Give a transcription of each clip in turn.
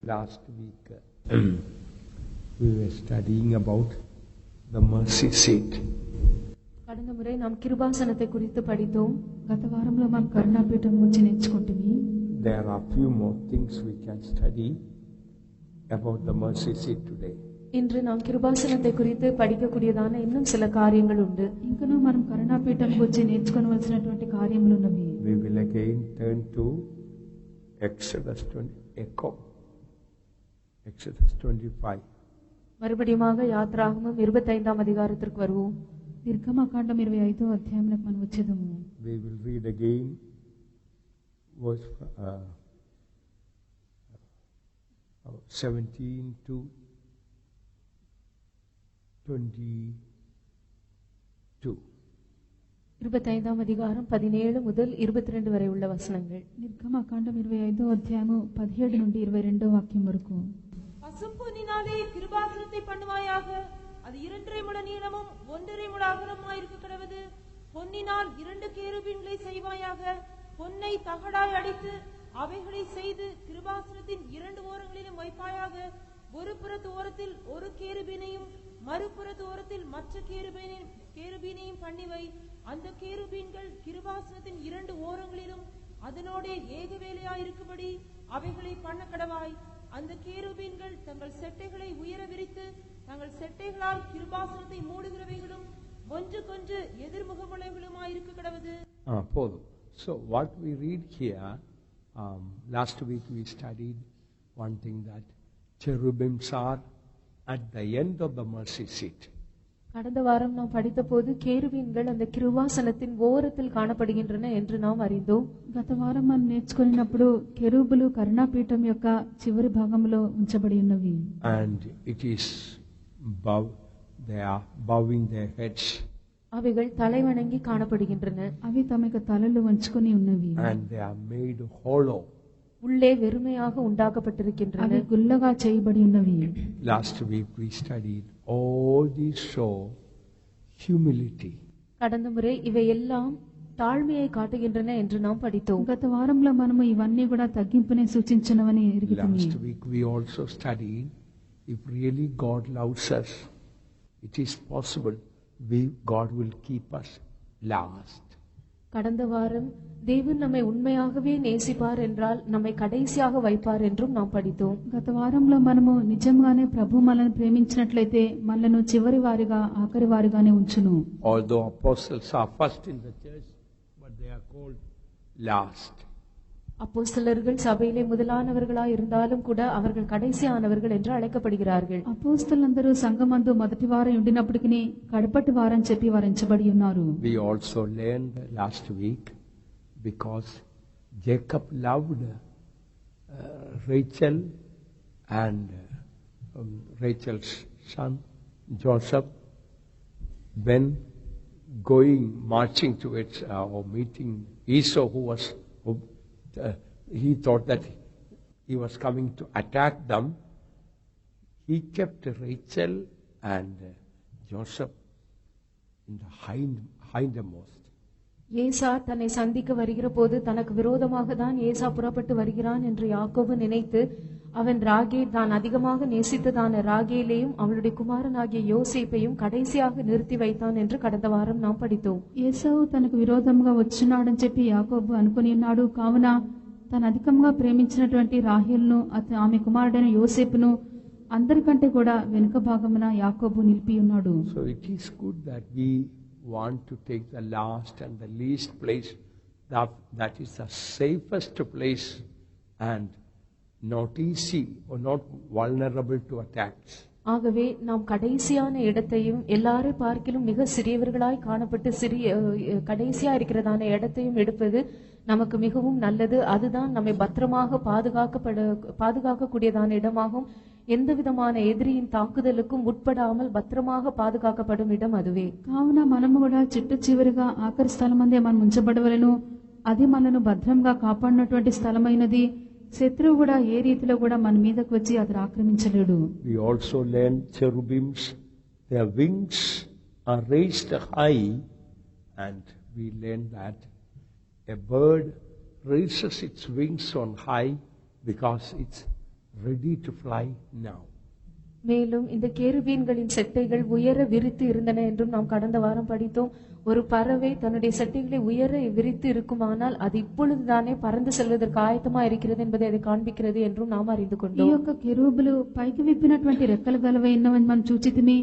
Last week we were studying about the mercy seat. கடந்த முறை நாம் கிருபாசனத்தை குறித்து படித்தோம். గత వారంలో మనం కరుణాపీఠం గురించి నేర్చుకుంటుమి. There are few more things we can study about the mercy seat today. இன்று நாம் கிருபாசனத்தை குறித்து படிக்கக்கூடியதான இன்னும் சில காரியங்கள் உண்டு. ఇంకనూ మనం కరుణాపీఠం గురించి నేర్చుకోవాల్సినటువంటి కార్యములు ఉన్నవి. We will again turn to Exodus 25. மறுபடியுமாக யாத்ராகமம் 25ஆம் அதிகாரத்திற்கு வருவோம். నిర్గమకాండం 25వ అధ్యాయంలోకి మనం వచ్చేదము. We will read again verse 17 to 22. 25ஆம் அதிகாரம் 17 முதல் 22 వரை உள்ள వచనங்கள். నిర్గమకాండం 25వ అధ్యాయము 17 నుండి 22వ వాక్యం వరకు. பசும்பொன்னினாலே கிருபாசனத்தை பண்ணுவாயாக, அது 2.5 முழ நீளமும் 1.5 முழ அகலமாய் இருக்க கடவது. பொன்னினால் 2 கேருபீன்களை செய்வாயாக. பொன்னை தகடாய் அடித்து அவைகளை செய்து கிருபாசனத்தின் 2 ஓரங்களிலும் வைப்பாயாக. ஒரு புறத்து ஓரத்தில் ஒரு கேருபீனையும் மறுபுறத்து ஓரத்தில் மற்ற கேருபீனையும் பண்ணிவை. அந்த கேருபீன்கள் கிருபாசனத்தின் 2 ஓரங்களிலும் அதனோட ஏக வேலையாய் இருக்கும்படி அவைகளை பண்ண கடவாய். அந்த கேருபீன்கள் தங்கள் செட்டைகளை உயர விரித்து தங்கள் செட்டைகளால் கிருபாசனத்தை மூடுகிறவைகளும் ஒன்றுக்கொன்று எதிர்முகமுள்ளவைகளுமாய் இருக்க கடவது. So what we read here, last week we studied one thing, that cherubims are at the end of the mercy seat. கடந்த வாரம் நாம் படித்த போது கேருபீன்கள் அந்த கிருபாசனத்தின் ஓரத்தில் காணப்படுகின்றன என்று நாம் அறிந்தோம். గత వారం మనం నేర్చుకున్నప్పుడు కెరూబులు కరుణాపీఠం యొక్క చివరి భాగంలో ఉంచబడి ఉన్నవి. And it is they are bowing their heads. அவைகள் தலைவணங்கி காணப்படுகின்றன. అవి తమ యొక్క తలలు వంచుకొని ఉన్నవి. And they are made hollow. உள்ளே வெறுமையாக உண்டாக்கப்பட்டிருக்கின்றன. అవి గుల్లగా చేయబడి ఉన్నవి. Last week we studied all these show humility. கடந்த முறை இவை எல்லாம் தாழ்மையை காட்டுகின்றன என்று நாம் படித்தோம். గత వారంలో మనము ఇవన్నీ కూడా తగ్గింపునే సూచించినవని ఎరిగితిమి. Last week we also studied, if really God loves us, it is possible God will keep us last. கடந்த வாரம் தேவன் நம்மை உண்மையாகவே நேசிப்பார் என்றால் நம்மை கடைசியாக வைப்பார் என்றும் நாம் படித்தோம். గత వారంలో మనము నిజంగానే ప్రభు మనల్ని ప్రేమించినట్లయితే మనల్ని చివరి వారిగా ఆఖరి వారిగానే ఉంచును. Although apostles are first in the church, but they are called last. அப்போஸ்தலர்கள் சபையிலே முதலானவர்களாய் இருந்தாலும் கூட அவர்கள் கடைசியானவர்கள் என்று அழைக்கப்படுகிறார்கள். అపోస్తలులందరూ సంఘమందు మొదటి వారం ఉండినప్పటికీ కడపటి వారం చెప్పి వారించబడి ఉన్నారు. We also learned last week, because Jacob loved Rachel and Rachel's son Joseph, when marching towards or meeting Esau, he thought that he was coming to attack them. He kept Rachel and Joseph in the hindermost. ஏசா தன்னை சந்திக்க வருகிற போது தனக்கு விரோதமாக தான் ஏசா புறப்பட்டு வருகிறான் என்று யாக்கோபு நினைத்து அவன் தான் அதிகமாக நேசித்ததான ராகேலையும் அவளுடைய குமாரனாகிய யோசேப்பையும் கடைசியாக நிறுத்தி வைத்தான் என்று கடந்த வாரம் நாம் படித்தோம். ఏసావు తనకు విరోధంగా వచ్చున్నాడని చెప్పి యాకోబు అనుకుని ఉన్నాడు. కావున తను అధికంగా ప్రేమించినటువంటి రాహేలును ఆమె కుమారుడైన యోసేపును అందరికంటే కూడా వెనుక భాగమున యాకోబు నిలిపి ఉన్నాడు. So it is good that we want to take the last and the least place, that is the safest place and not easy or not vulnerable to attacks. ஆகவே நாம் கடைசியான இடத்தையும் எல்லாரை பார்க்கிலும் மிக சிறியவர்களாய் காணப்பட்டு கடைசியா இருக்கிறதான இடத்தையும் எடுப்பது நமக்கு மிகவும் நல்லது. அதுதான் நம்மை பத்திரமாக பாதுகாக்கக்கூடியதான இடமாகும். எந்த விதமான எதிரியின் தாக்குதலுக்கும் உட்படாமல் பத்திரமாக பாதுகாக்கப்படும் இடம் அதுவே. కావున మనము కూడా చిట్టు చివరిగా ఆఖరి స్థలమందే మనం ఉంచబడవలెను. అది మనను భద్రంగా కాపాడినటువంటి స్థలమైనది. శత్రువు కూడా ఏ రీతిలో కూడా మన మీదకు వచ్చి అది ఆక్రమించలేడు. We also learn cherubims, their wings are raised high, and we learn that a bird raises its wings on high because its ready to fly now. மேலும் இந்த கேருபீன்களின் செட்டைகள் உயர விரித்து இருந்தன என்றும் நாம் கடந்த வாரம் படித்தோம். ஒரு பறவை தன்னுடைய செட்டைகளை உயர விரித்து இருக்குமானால் அது இப்பொழுதுதானே பறந்து செல்வதற்கு ஆயத்தமா இருக்கிறது என்பதை அதை కాண்பிக்கிறது என்றும் நாம் அறிந்து ఈ கொண்டோம். యొక్క కెరూబులు పైకి విప్పినటువంటి రెక్కలు గలవైనవని మనం చూచితిమి.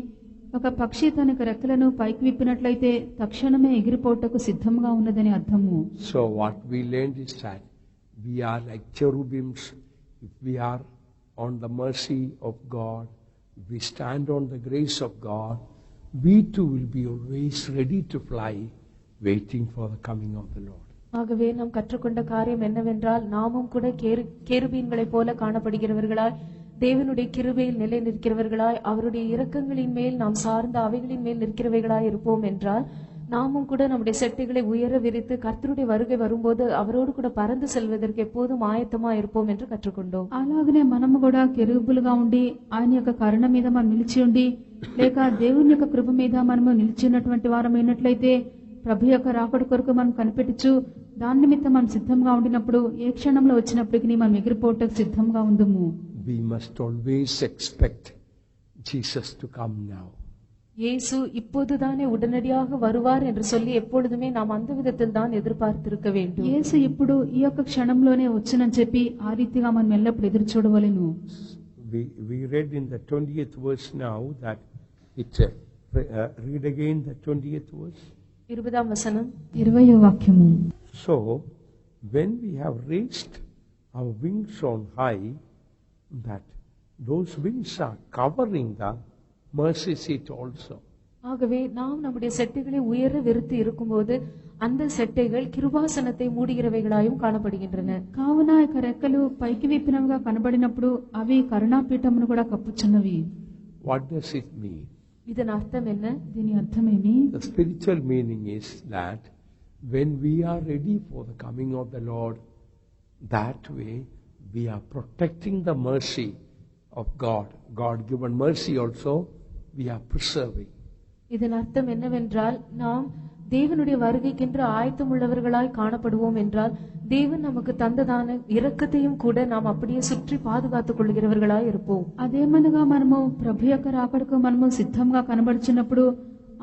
ఒక పక్షి తన రెక్కలను పైకి విప్పినట్లయితే తక్షణమే ఎగిరిపోవటకు సిద్ధంగా ఉన్నదని అర్థము. So what we learned is that we are like cherubims. If we are on the mercy of God, if we stand on the grace of God, we too will be always ready to fly, waiting for the coming of the Lord. ஆகவே நாம் கற்றுக்கொண்ட காரியம் என்னவென்றால் நாமும் கூட கேருபீன்களைப் போல காணப்படுகிறவர்களாய், தேவனுடைய கிருபையில் நிலை நிற்கிறவர்களாய், அவருடைய இரக்கங்களின் மேல் நாம் சார்ந்த அவைகளின் மேல் நிற்கிறவைகளாய் இருப்போம் என்றால் நாமும் கூட நம்முடைய செட்டைகளை உயர விரித்து கர்த்தருடைய வருகை வரும்போது அவரோடு கூட பறந்து செல்வதற்கு எப்போதும் ஆயத்தமா இருப்போம் என்று కట్టుకొండోం. అలాగనే మనము కూడా కెరూబులుగా ఉండి ఆయన యొక్క కరుణ మీద మనం నిలిచి ఉండి లేక దేవుని యొక్క కృప మీద మనము నిలిచి ఉన్నటువంటి వారమైనట్లయితే ప్రభు యొక్క రాకడ కొరకు మనం కనిపెట్టుచు దాని నిమిత్తం మనం సిద్ధంగా ఉండినప్పుడు ఏ క్షణంలో వచ్చినప్పటికీ మనం ఎగిరిపోవటకు సిద్ధంగా ఉందము. We must always expect Jesus to come now. இயேசு இப்போதுதானே உடனடியாக வருவார் என்று சொல்லி எப்பொழுதுமே நாம் அந்த விதத்தில் தான் எதிர்பார்த்திருக்க வேண்டும். యేసు ఇప్పుడు ఈ యొక్క క్షణంలోనే వచ్చునని చెప్పి ఆ రీతిగా మనం ఎల్లప్పుడు ఎదురు చూడవలెను. We read in the 20th verse now that it read again the 20th verse. 20వ వచనం 20వ వాక్యము. So when we have raised our wings on high, that those wings are covering the mercy seat also. ஆகவே நாம் நம்முடைய செட்டைகளை உயர விரித்து இருக்கும்போது அந்த செட்டைகள் கிருபாசனத்தை மூடுகிறவைகளாயும் காணப்படுகின்றன. కావున ఇక రెక్కలు పైకి విప్పినవిగా కనబడినప్పుడు అవి కరుణాపీఠమును కూడా కప్పుచున్నవి. What does it mean? இதன் அர்த்தம் என்ன? దీని అర్థమేమి? The spiritual meaning is that when we are ready for the coming of the Lord, that way we are protecting the mercy of God. God given mercy also we are preserving. இதன் அர்த்தம் என்னவென்றால் நாம் தேவனுடைய வருகைக்கென்று ஆயத்தம் உள்ளவர்களாய் காணப்படுவோம் என்றால் தேவன் நமக்கு தந்ததான இரக்கத்தையும் கூட நாம் அப்படியே சுற்றி பாதுகாத்துக் கொள்கிறவர்களாய் இருப்போம். అదేమనగా మనము ప్రభు యొక్క రాకడకు మనము సిద్ధంగా కనబడుచున్నప్పుడు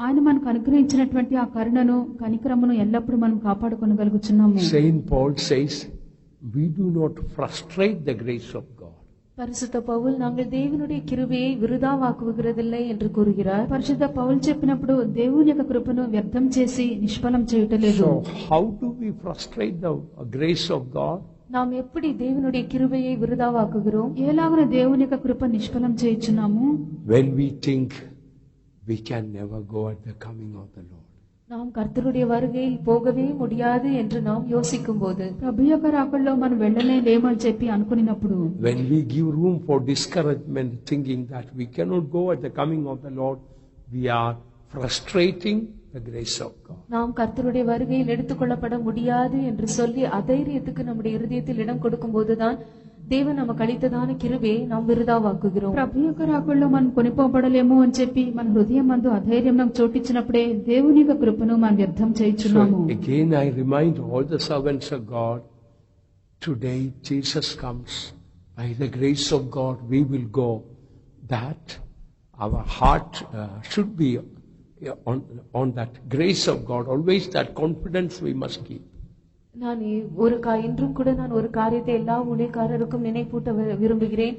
ఆయన మనకు అనుగ్రహించినటువంటి ఆ కరుణను కనికరమును ఎల్లప్పుడూ మనం కాపాడుకొనగలుగుచున్నాము. Saint Paul says we do not frustrate the grace of God. பரிசுத்த பவுல் நாங்கள் தேவனுடைய கிருபையை விருதாவாக்குகிறதில்லை என்று கூறுகிறார். పరిశుద్ధ పౌలు చెప్పినప్పుడు దేవుని యొక్క కృపను వ్యర్థం చేసి నిష్ఫలం చేయటలేదు. So how do we frustrate the grace of God? நாம் எப்படி தேவனுடைய கிருபையை விருதாவாக்குகிறோம்? ఎలాగన దేవుని యొక్క కృప నిష్ఫలం చేయుచున్నాము? When we think we can never go at the coming of the Lord. நாம் கர்த்தருடைய வருகையில் போகவே முடியாது என்று நாம் யோசிக்கும் போது, ప్రభు యొక్క రాకడలో మనం వెళ్ళలేమో అని చెప్పి అనుకున్నప్పుడు, when we give room for discouragement thinking that we cannot go at the coming of the Lord, we are frustrating the grace of God. நாம் கர்த்தருடைய வருகையில் எடுத்துக்கொள்ளப்பட முடியாது என்று சொல்லி அதைரியத்துக்கு நம்முடைய இருதயத்தில் இடம் கொடுக்கும் போதுதான் தேவன் நமக்கு அளித்ததான கிருபையை நாம் விருதாவாக்குகிறோம். ప్రభు యొక్క రాకడలో మనం కొనిపోబడలేమో అని చెప్పి మన హృదయం మందు అధైర్యం నాకు చోటిచ్చినప్పుడే దేవుని యొక్క కృపను మనం వ్యర్థం చేయుచున్నాము. So again I remind all the servants of God, today Jesus comes. By the grace of God we will go. That our heart should be on that grace of God. Always that confidence we must keep. நான் இன்றும் கூட நான் ஒரு காரியத்தை எல்லா ஊழியக்காரருக்கும் நினைப்பூட்ட விரும்புகிறேன்.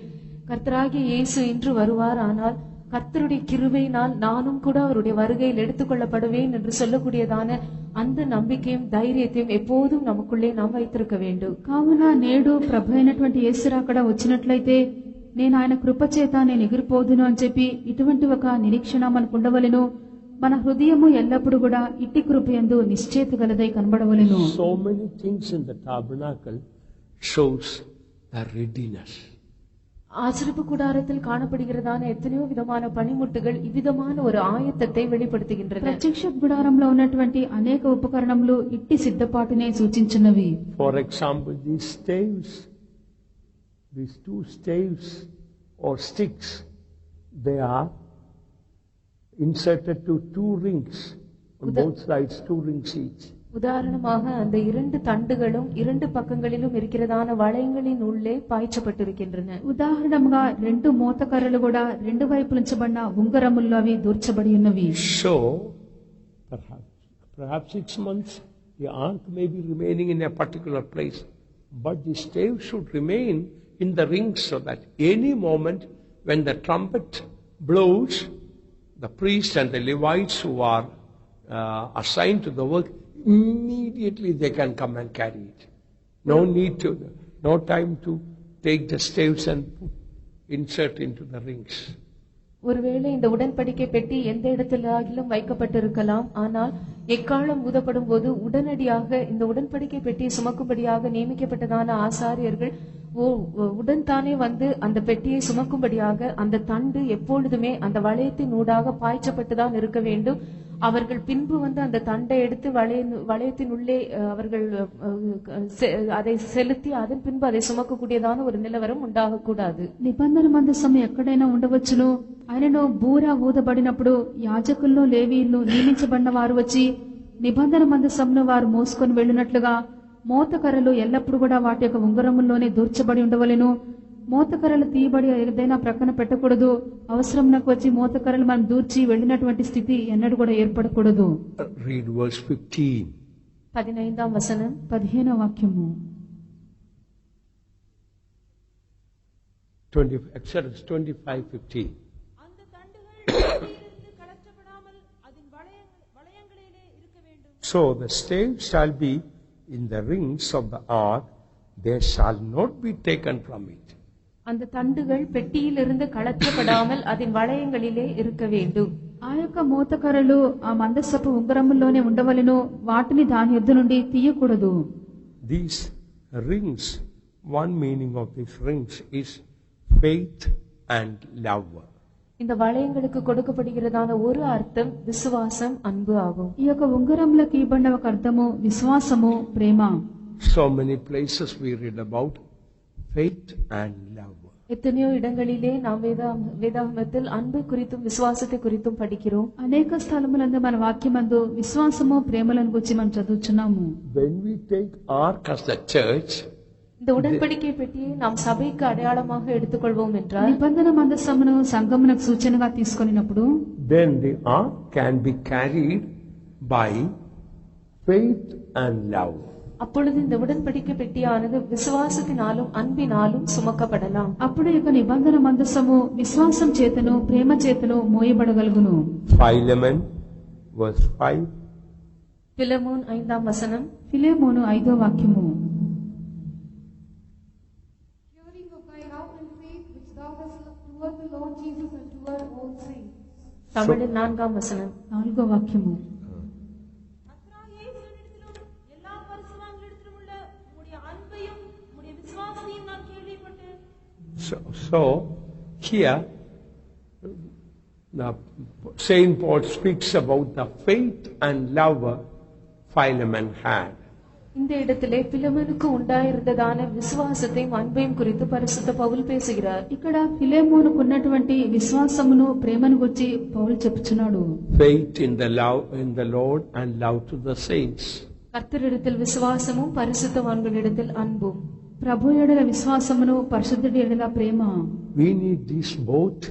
கர்த்தராகிய இயேசு இன்று வருவார், ஆனால் கர்த்தருடைய கிருபையினால் நானும் கூட அவருடைய வருகையில் எடுத்துக்கொள்ளப்படுவேன் என்று சொல்லக்கூடியதான அந்த நம்பிக்கையும் தைரியத்தையும் எப்போதும் நமக்குள்ளே நாம் வைத்திருக்க வேண்டும். కావున నేడు ప్రభు అయినటువంటి యేసు రాకడ వచ్చినట్లయితే నేను ఆయన కృప చేత నేను ఎగిరిపోదును అని చెప్పి ఇటువంటి ఒక నిరీక్షణ మనకు ఉండవలెను. మన హృదయము ఎల్లప్పుడు కూడా ఇట్టి కృపయందు నిశ్చయిత గలదై కనబడవలెను. So many things in the tabernacle shows the readiness. ஆசரிப்பு கூடாரத்தில் காணப்படுகிறதான எத்தனையோ விதமான பணிமுட்டுகள் இவ்விதமான ஒரு ஆயத்தத்தை வெளிப்படுத்துகின்றன. ప్రత్యక్ష గుడారంలో ఉన్నటువంటి అనేక ఉపకరణములు ఇట్టి సిద్ధపాటునే సూచించినవి. For example, these two staves or sticks, they are inserted to two rings on both sides, 2 rings each. உதாரணமாக அந்த இரண்டு தண்டுகளும் இரண்டு பக்கங்களிலும் இருக்கிறதான வளையங்களின் உள்ளே பாய்ச்சப்பட்டிருக்கின்றன. ఉదాహరణముగా రెండు మోతకర్రలు కూడా రెండు వైపుల ఉంచబడిన ఉంగరముల్లో అవి దూర్చబడి ఉన్నవి. So, perhaps 6 months, the ark may be remaining in a particular place, but the stave should remain in the ring so that any moment when the trumpet blows, the priest and the Levites who are assigned to the work, immediately they can come and carry it. No time to take the staves and insert into the rings. ஒருவேளை இந்த உடன்படிக்கை பெட்டி எந்த இடத்திலும் வைக்கப்பட்டிருக்கலாம். ஆனால் எக்காலம் ஊதப்படும் போது உடனடியாக இந்த உடன்படிக்கை பெட்டியை சுமக்கும்படியாக நியமிக்கப்பட்டதான ஆசாரியர்கள் உடன் தானே வந்து அந்த பெட்டியை சுமக்கும்படியாக அந்த தண்டு எப்பொழுதுமே அந்த வளையத்தின் ஊடாக பாய்ச்சப்பட்டுதான் இருக்க வேண்டும். அவர்கள் பின்பு வந்து அந்த தண்டை எடுத்து வளையத்தின் உள்ளே அவர்கள் அதை செலுத்தி அதன் பின்பு அதை சுமக்கக்கூடியதான ஒரு நிலவரம் ఉండకూడదు. నిబంధన మందసం ఎక్కడైనా ఉండవచ్చును. ఆయనను బూర ఊదబడినప్పుడు యాజకులను లేవీయులను నియమించబడిన వారు వచ్చి నిబంధన మందసంను వారు మోసుకొని వెళ్ళినట్లుగా మోతకర్రలు ఎల్లప్పుడూ కూడా వాటి యొక్క ఉంగరముల్లోనే దూర్చబడి ఉండవలెను. మోతకర్రలు తీయబడి ఏదైనా ప్రక్కన పెట్టకూడదు. అవసరం నాకు వచ్చి మోతకర్రలు మనం దూర్చి వెళ్ళినటువంటి స్థితి ఎన్నడూ కూడా ఏర్పడకూడదు. Read verse 15. 15వ వచనం 15వ వాక్యము. Exodus 25:15. அந்த தண்டுகள் பெட்டியிலிருந்து கலற்றப்படாமல் அதன் வளையங்களிலே இருக்க வேண்டும். So the stave shall be in the rings of the ark, they shall not be taken from it. அந்த தண்டுகள் பெட்டியிலிருந்து கலற்றப்படாமல் அதன் வளையங்களிலே இருக்க வேண்டும். ఆ యొక్క మోతకర్రలు ఆ మందసపు ఉంగరముల్లోనే ఉండవలెను. వాటిని దాని యొద్ద నుండి తీయకూడదు. These rings, one meaning of these rings is faith and love. இந்த வளையங்களுக்கு கொடுக்கப்படுகிறதான ஒரு அர்த்தம் விசுவாசம், அன்பு ஆகும். ఈ యొక్క ఉంగరములకు ఇవ్వబడిన ఒక అర్థము విశ్వాసము, ప్రేమ. So many places we read about faith and love. எத்தனையோ இடங்களிலே நாம் வேதாகமத்தில் அன்பு குறித்தும் விசுவாசத்தை குறித்தும் படிக்கிறோம். అనేక స్థలములందు మన వాక్యమందు విశ్వాసము, ప్రేమలను గురించి మనం చదువుచున్నాము. When we take ark as the church, இந்த உடன்படிக்கை பெட்டியை நாம் சபைக்கு அடையாளமாக எடுத்துக்கொள்வோம் என்றால், నిబంధన మందసమును సంఘమునకు సూచనగా తీసుకొనినప్పుడు, then the ark can be carried by faith and love. அப்பொழுது இந்த உடன்படிக்கை பெட்டியானது விசுவாசத்தினாலும் அன்பினாலும் சுமக்கப்படலாம். అప్పుడు ఈ యొక్క నిబంధన మందసము విశ్వాసం చేతను, ప్రేమ చేతను మోయబడగలుగును. Philemon verse 5. பிலமோன் 5వ వచనం. ఫిలెమోను 5వ వాక్యము. Hearing of thy love and faith which thou hast toward the Lord Jesus and toward all saints. தமிழில் 4వ வசனம். 4వ వాక్యము. கர்த்தராகிய இயேசுவினிடத்திலும் எல்லா பரிசுத்தவான்களிடத்திலும் உள்ள உம்முடைய அன்பையும் உம்முடைய விசுவாசத்தையும் நான் கேள்விப்பட்டேன். So here Saint Paul speaks about the faith and love Philemon had. இந்த இடத்திலே பிலமோனுக்கு உண்டாயிருந்ததான விசுவாசத்தையும் அன்பையும் குறித்து பரிசுத்த பவுல் பேசுகிறார். ఇక్కడ ఫిలెమోనుకు ఉన్నటువంటి విశ్వాసమును, ప్రేమను గురించి పౌలు చెప్పుచున్నాడు. Faith in the Lord and love to the saints. கர்த்தரிடத்தில் விசுவாசமும் பரிசுத்தவான்களிடத்தில் அன்பும். ప్రభు ఎడల విశ్వాసమును, పరిశుద్ధుడి ఎడల ప్రేమ. We need these both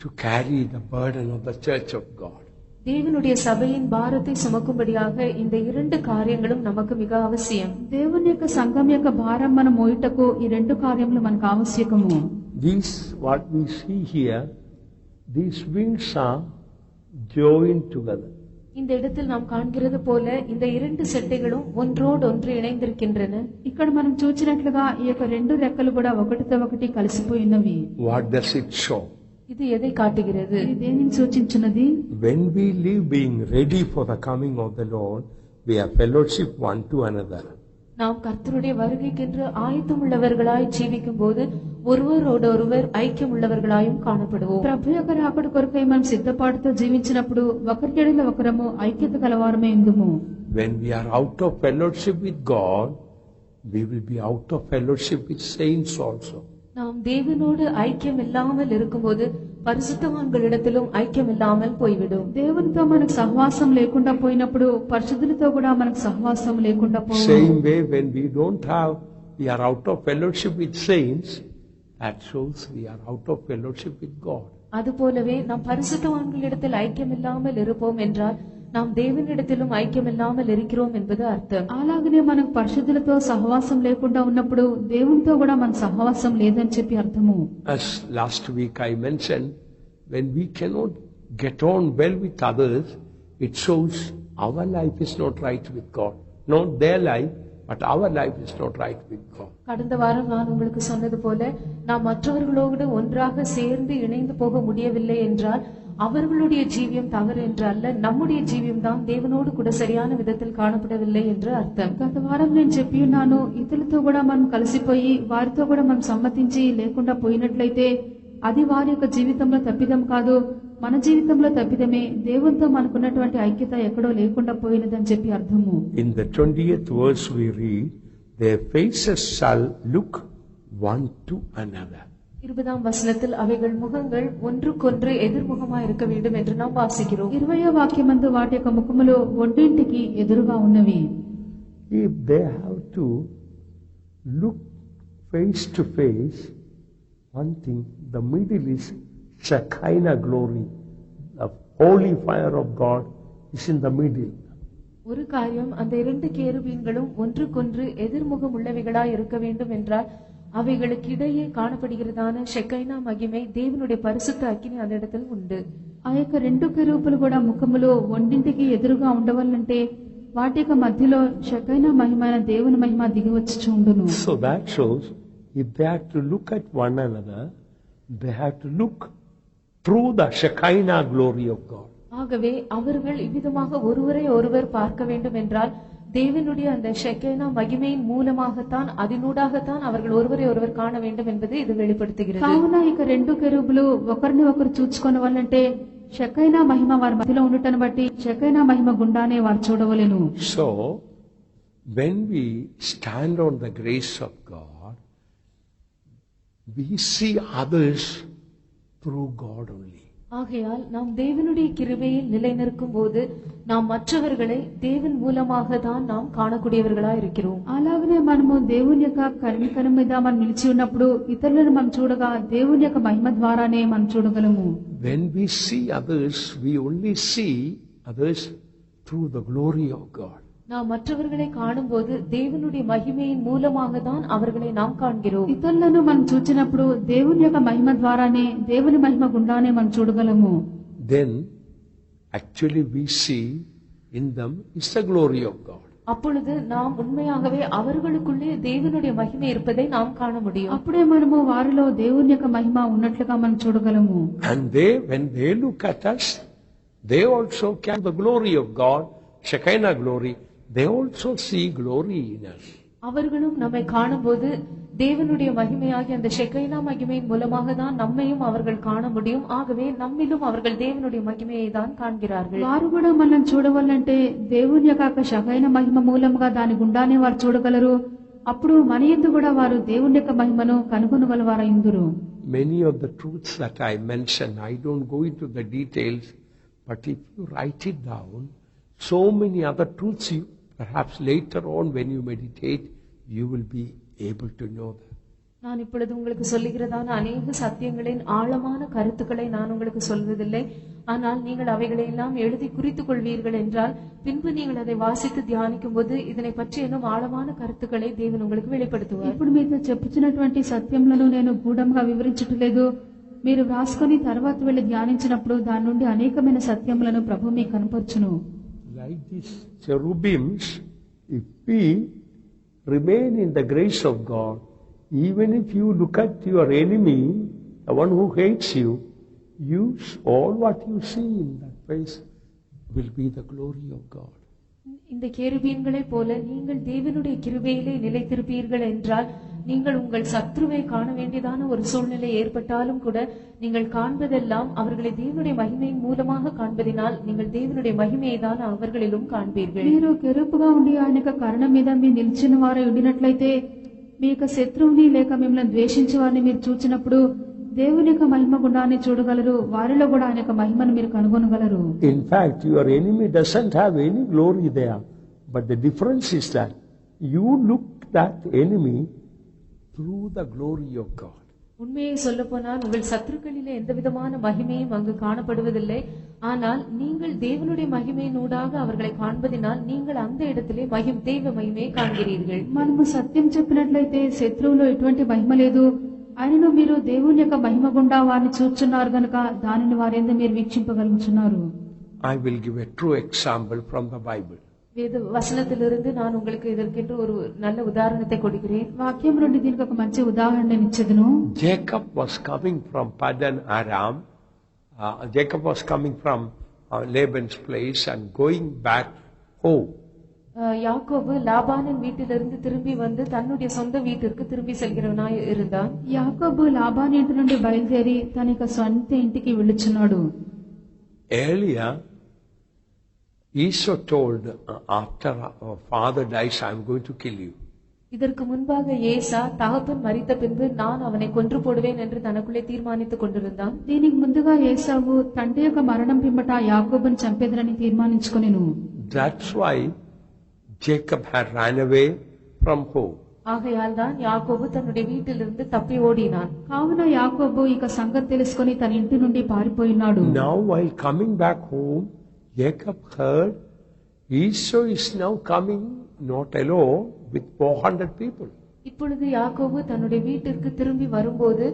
to carry the burden of the church of God. தேவனுடைய சபையின் பாரத்தை சுமக்கும்படியாக இந்த இரண்டு காரியங்களும் நமக்கு மிக அவசியம். దేవుని యొక్క సంఘం యొక్క భారం మనం మోయుటకు ఈ రెండు కార్యములు మనకు ఆవశ్యకము. These what we see here, these wings are joined together. இந்த இடத்தில் நாம் காண்கிறது போல இந்த இரண்டு செட்டைகளும் ஒன்றோடொன்று இணைந்திருக்கின்றன. ఇక్కడ మనం చూచినట్లుగా ఈ యొక్క రెండు రెక్కలు కూడా ఒకటితో ఒకటి కలిసిపోయి ఉన్నవి. What does it show? இது எதை காட்டுகிறது? ఇది దేనిని సూచించున్నది? When we live being ready for the coming of the Lord, we have fellowship one to another. நாம் கர்த்தருடைய வருகைக்கென்று ஆயத்தம் உள்ளவர்களாய் ஜீவிக்கும் போது ஒருவரோடொருவர் ஐக்கியம் உள்ளவர்களாயும் காணப்படுவோம். ప్రభు యొక్క రాకడ కొరకై మనం సిద్ధపాటుతో జీవించినప్పుడు ఒకరికెడల ఒకరము ఐక్యత కలవారమే ఉందుము. When we are out of fellowship with God, we will be out of fellowship with saints also. நாம் தேவனோடு ஐக்கியம் இல்லாமல் இருக்கும்போது பரிசுத்தவான்களிடத்திலும் ஐக்கியம் இல்லாமல் போய்விடும். దేవునితో మనకు సహవాసం లేకుండా పోయినప్పుడు పరిశుద్ధులతో కూడా మనకు సహవాసం లేకుండా పోవు. Same way, when we are out of fellowship with saints, that shows we are out of fellowship with God. அதுபோலவே நாம் பரிசுத்தவான்களிடத்தில் ஐக்கியம் இல்லாமல் இருப்போம் என்றால் நாம் தேவனிடத்திலும் ஐக்கியம் இல்லாமல் இருக்கிறோம் என்பது அர்த்தம். అలాగనే మనకు పరిశుద్ధులతో సహవాసం లేకుండా ఉన్నప్పుడు దేవునితో కూడా మన సహవాసం లేదని చెప్పి అర్థము. As last week I mentioned, when we cannot get on well with others, it shows our life is not right with God. Not their life, but our life is not right with God. கடந்த வாரம் நான் உங்களுக்கு சொன்னது போல நாம் மற்றவர்களோடு ஒன்றாக சேர்ந்து இணைந்து போக முடியவில்லை என்றால் அவர்களுடைய ஜீவியம் தவறு என்று அல்ல, நம்முடைய ஜீவியம் தான் தேவனோடு கூட சரியான விதத்தில் காணப்படவில்லை என்று అర్థం. గత వారం నేను చెప్పి ఉన్నాను, ఇతరులతో కూడా మనం కలిసిపోయి వారితో కూడా మనం సమ్మతించి లేకుండా పోయినట్లయితే అది వారి యొక్క జీవితంలో తప్పిదం కాదు, మన జీవితంలో తప్పిదమే. దేవునితో మనకున్నటువంటి ఐక్యత ఎక్కడో లేకుండా పోయినదని చెప్పి అర్థము. In the 20th verse we read, their faces shall look one to another. 20ஆம் வசனத்தில் அவைகள் முகங்கள் ஒன்றுக்கொன்று எதிர்முகமாய் இருக்க வேண்டும் என்று நாம் வாசிக்கிறோம். 20వ వాక్యమందు వాటి యొక్క ముఖములు ఒంటింటికి ఎదురుగా ఉన్నవి. If they have to look face to face, one thing, the middle is Shekinah glory. The holy fire of God is in the middle. ஒரு காரியம், அந்த இரண்டு கேருபீன்களும் ஒன்றுக்கொன்று எதிர்முகம் உள்ளவைகளாய் இருக்க வேண்டும் என்றால் அவைகளுக்கு இடையே காணப்படுகிறதான ஷெக்கைனா மகிமை, தேவனுடைய பரிசுத்த அக்கினி அந்த இடத்தில் உண்டு. ఆ యొక్క రెండు కెరూపులు కూడా ముఖములో ఒంటింటికి ఎదురుగా ఉండవాలంటే వాటి యొక్క మధ్యలో షెకైనా మహిమైన దేవుని మహిమ దిగి వచ్చి ఉండును. So that shows if they have to look at one another, they have to look through the Shekinah glory of God. ஆகவே அவர்கள் இவ்விதமாக ஒருவரை ஒருவர் பார்க்க வேண்டும் என்றால் தேவனுடைய அந்த ஷெக்கைனா மகிமையின் மூலமாகத்தான், அதனூடாகத்தான் அவர்கள் ஒருவரை ஒருவர் காண வேண்டும் என்பது இது வெளிப்படுத்துகிறது. కావున ఇక రెండు కెరూబులు ఒకరిని ఒకరు చూచుకొనవాలంటే షెకైనా మహిమ వారి మధ్యలో ఉండటను బట్టి షెకైనా మహిమ గుండానే వారు చూడవలెను. So when we stand on the grace of God, we see others through God only. ஆகையால் நாம் தேவனுடைய கிருபையில் நிலை நிற்கும் போது நாம் மற்றவர்களை தேவன் மூலமாக தான் நாம் காணக்கூடியவர்களா இருக்கிறோம். అలాగనే మనము దేవుని యొక్క కనికరం మీద మనం నిలిచి ఉన్నప్పుడు ఇతరులను మనం చూడగా దేవుని యొక్క మహిమ ద్వారానే మనం చూడగలము. When we see others, we only see others through the glory of God. நாம் மற்றவர்களை காணும்போது தேவனுடைய மகிமையின் மூலமாக தான் அவர்களை நாம் காண்கிறோம். ఇతరులను మనం చూచినప్పుడు దేవుని యొక్క మహిమ ద్వారానే, దేవుని మహిమ గుండానే మనం చూడగలము. Then actually we see in them is the glory of God. அப்பொழுது நாம் உண்மையாகவே அவர்களுக்குள்ளே தேவனுடைய மகிமை இருப்பதை நாம் காண முடியும். అప్పుడే మనము వారిలో దేవుని యొక్క మహిమ ఉన్నట్లుగా మనం చూడగలము. And when they look at us, they also carry the glory of God, Shekinah glory. They also see glory in us. அவர்களும் நம்மை காணும்போது தேவனுடைய மகிமையாகிய அந்த ஷெக்கைனா மகிமையின் மூலமாக தான் நம்மையும் அவர்கள் காண முடியும். ஆகவே நம்மிலும் அவர்கள் தேவனுடைய மகிமையை தான் காண்கிறார்கள். వారు కూడా మనం చూడవాలంటే దేవుని యొక్క షెకైన మహిమ మూలముగా దాని గుండానే వారు చూడగలరు. అప్పుడు మన యందు కూడా వారు దేవుని యొక్క మహిమను కనుగొనగలవారయుందురు. Many of the truths that I mentioned, I don't go into the details, but if you write it down, so many other truths you perhaps later on when you meditate, you will be able to know that. நான் இப்பொழுது உங்களுக்கு சொல்லுகிறதான அநேக சத்தியங்களின் ஆழமான கருத்துக்களை நான் உங்களுக்கு சொல்வதில்லை. ஆனால் நீங்கள் அவைகளை எல்லாம் எழுதி குறித்துக் கொள்வீர்கள் என்றால் பின்பு நீங்கள் அதை வாசித்து தியானிக்கும் போது இதனை பற்றி இன்னும் ஆழமான கருத்துக்களை தேவன் உங்களுக்கு வெளிப்படுத்துவார். ఇప్పుడు మీతో చెప్పుచున్నటువంటి సత్యములను నేను గూఢంగా వివరించట్లేదు. మీరు వ్రాసుకొని తర్వాత వెళ్ళి ధ్యానించినప్పుడు దాని నుండి అనేకమైన సత్యములను ప్రభు మీకు కనపరచును. Like these cherubims, if we remain in the grace of God, even if you look at your enemy, the one who hates you, all what you see in that face will be the glory of God. இந்த கேருபீன்களை போல நீங்கள் தேவனுடைய கிருபையிலே நிலைத்திருப்பீர்கள் என்றால் நீங்கள் உங்கள் சத்ருவை காண வேண்டியதான ஒரு சூழ்நிலை ஏற்பட்டாலும் கூட நீங்கள் காண்பதெல்லாம் அவர்களை தேவனுடைய மகிமையின் மூலமாக காண்பதினால் நீங்கள் தேவனுடைய மகிமையை தான் அவர்களிலும் காண்பீர்கள். మీరు కెరూపుగా ఉండి ఆయన యొక్క కరుణ మీద మీ నిలిచిన వారై ఉండినట్లయితే మీ యొక్క శత్రువుని లేక మిమ్మల్ని ద్వేషించే వారిని మీరు చూచినప్పుడు దేవుని యొక్క మహిమ గుండాన్ని చూడగలరు, వారిలో కూడా ఆయన యొక్క మహిమను మీరు కనుగొనగలరు. In fact, your enemy doesn't have any glory there. But the difference is that you look that enemy through the glory of God. உண்மையை சொல்ல போனால் உங்கள் சத்துருக்களிலே எந்த விதமான மகிமையும் அங்கு காணப்படுவதில்லை. ஆனால் நீங்கள் தேவனுடைய மகிமையினூடாக அவர்களை காண்பதினால் நீங்கள் அந்த இடத்திலே தெய்வ மகிமையை காண்கிறீர்கள். మనము సత్యం చెప్పినట్లయితే శత్రువులో ఎటువంటి మహిమ లేదు, ఆయనను మీరు దేవుని యొక్క మహిమ గుండా వారిని చూస్తున్నారు గనుక దానిని వారెందు మీరు వీక్షింపగలుగుతున్నారు. I will give a true example from the Bible. வேத வசனத்திலிருந்து நான் உங்களுக்கு இதற்கென்று ஒரு நல்ல உதாரணத்தை கொடுக்கிறேன். వాక్యం నుండి దీనికి ఒక మంచి ఉదాహరణ ఇచ్చేదను. Jacob was coming from Padan Aram. Jacob was coming from Laban's place and going back home. யாக்கோபு லாபானின் வீட்டிலிருந்து திரும்பி வந்து தன்னுடைய சொந்த வீட்டிற்கு திரும்பி செல்கிறவனாய் இருந்தான். యాకోబు లాబాను ఇంటి నుండి బయలుదేరి తన యొక్క సొంత ఇంటికి వెళ్ళుచున్నాడు. Earlier, Esau told, after our father dies, I am going to kill you. இதற்கு முன்பாக ஏசா தகப்பன் மரித்த பின்பு நான் அவனை கொன்று போடுவேன் என்று தனக்குள்ளே தீர்மானித்துக் கொண்டிருந்தான். దీనికి ముందుగా ఏసావు తండ్రి యొక్క మరణం పిమ్మట యాకోబును చంపేదనని తీర్మానించుకొనెను. That's why Jacob had ran away from home. ஆகையால் தான் யாக்கோபு தன்னுடைய வீட்டிலிருந்து தப்பி ஓடினான். కావున యాకోబు ఇక సంగతి తెలుసుకొని తన ఇంటి నుండి పారిపోయినాడు. Now while coming back home, Jacob heard Esau is now coming not alone with 400 people. இப்பொழுது யாக்கோபு தன்னுடைய வீட்டிற்கு திரும்பி வரும்போது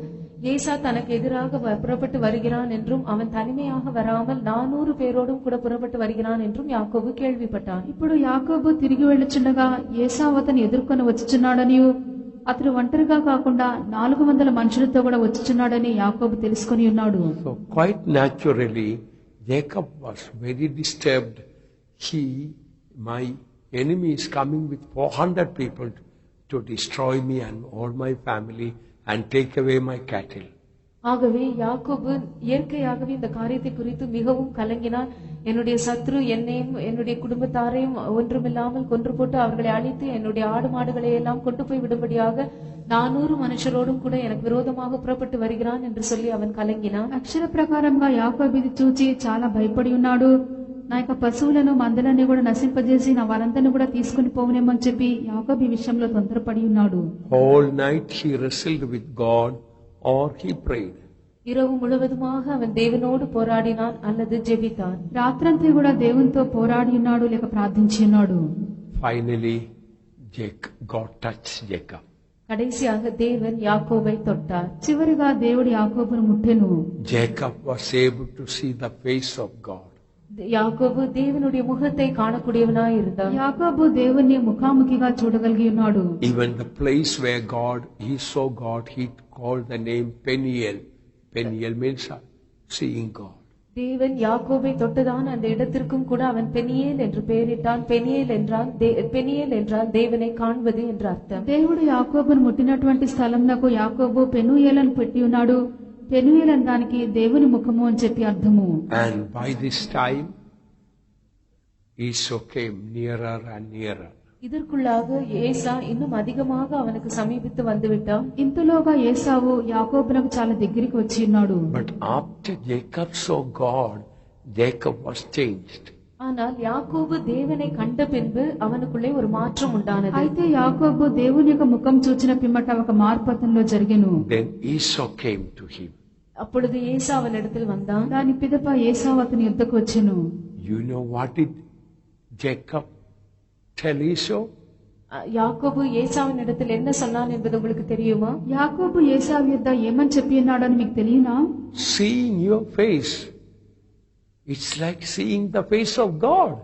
ஏசா தனக்கு எதிராக புறப்பட்டு வருகிறான் என்றும் அவன் தனிமையாக வராமல் 400 பேரோடும் கூட புறப்பட்டு வருகிறான் என்றும் யாக்கோபு கேள்விப்பட்டான். ఇప్పుడు యాకోబు తిరిగి వెళ్ళుచుండగా ఏసావు అతను ఎదుర్కొని వచ్చుచున్నాడని, అతడు ఒంటరిగా కాకుండా 400 మనుషులతో కూడా వచ్చుచున్నాడని యాకోబు తెలుసుకొని ఉన్నాడు. So quite naturally Jacob was very disturbed. My enemy is coming with 400 people to destroy me and all my family and take away my cattle. ஆகவே யாக்கோபு இயற்கையாகவே இந்த காரியத்தை குறித்து மிகவும் கலங்கினான். என்னுடைய சத்ரு என்னையும் என்னுடைய குடும்பத்தாரையும் ஒன்றுமில்லாமல் கொன்று போட்டு அவர்களை அழித்து என்னுடைய ஆடு மாடுகளை எல்லாம் கொண்டு போய் விடும்படியாக 400 మనుషులోடும் కూడా எனக்கு విరోధமாக పుறப்பட்டு வருகிறான் என்று சொல்லி அவன் కలங்கிనాன். అక్షర ప్రకారంగా యాకోబు ఇది చూచి చాలా భయపడి ఉన్నాడు. నా యొక్క పశువులను మందలన్నీ కూడా నశింపజేసి నా వారందరినీ కూడా తీసుకుని పోవనేమని చెప్పి యాకోబు ఈ విషయంలో తొందరపడి ఉన్నాడు. Whole night he wrestled with God or he prayed. இரவு முழுவதுமாக அவன் தேவனோடு போராடினான் அல்லது ஜெபித்தான். రాత్రంతా కూడా దేవునితో పోరాడి ఉన్నాడు లేక ప్రార్థించి ఉన్నాడు. Finally God touched Jacob. கடைசியாக தேவன் யாக்கோபை தொட்டார். చివరిగా దేవుడు యాకోబును ముట్టెను. Jacob was able to see the face of God. యాకోబు దేవునుடைய ముఖத்தை కాణக்கூடியவனாய் இருந்தான். యాకోబు దేవుని ముఖాముఖిగా చూడగలిగి ఉన్నాడు. Even the place where he saw God, he called the name Peniel. Peniel means seeing God. தேவன் யாக்கோபை தொட்டதான் அந்த இடத்திற்கும் கூட அவன் பெனியேல் என்று பெயரிட்டான். பெனியேல் என்றால் தேவனை காண்பது என்று அர்த்தம். దేవుడు యాకోబును ముట్టినటువంటి స్థలంలో యాకోబు పెనూయేలను పెట్టి ఉన్నాడు. పెనూయేల్ అనడానికి దేవుని ముఖము అని చెప్పి అర్థము. And by this time Esau came nearer and nearer. இதற்குள்ளாக ஏசா இன்னும் அதிகமாக அவனுக்கு சமீபித்து வந்துவிட்டான். ఇంతలోగా ఏసావు యాకోబునకు చాలా దగ్గరికి వచ్చి ఉన్నాడు. But after Jacob saw God, Jacob was changed. ஆனால் யாக்கோபு தேவனை கண்ட பின்பு அவனுக்குள்ளே ஒரு மாற்றம் உண்டானது. అయితే యాకోబు దేవుని యొక్క ముఖం చూచిన పిమ్మట ఒక మార్పు అతనిలో జరిగెను. Then Esau came to him. அப்பொழுது ஏசா அவனிடத்தில் வந்தான். దాని పిదప ఏసావు అతని యుద్ధకు వచ్చెను. You know what did Jacob tell Esau? யாக்கோபு ஏசாவின் இடத்தில் என்ன சொன்னான் என்பது உங்களுக்கு தெரியுமா? యాకోబు ఏసావు యుద్ధ ఏమని చెప్పి ఉన్నాడని మీకు తెలియనా? Seeing your face, it's like seeing the face of God.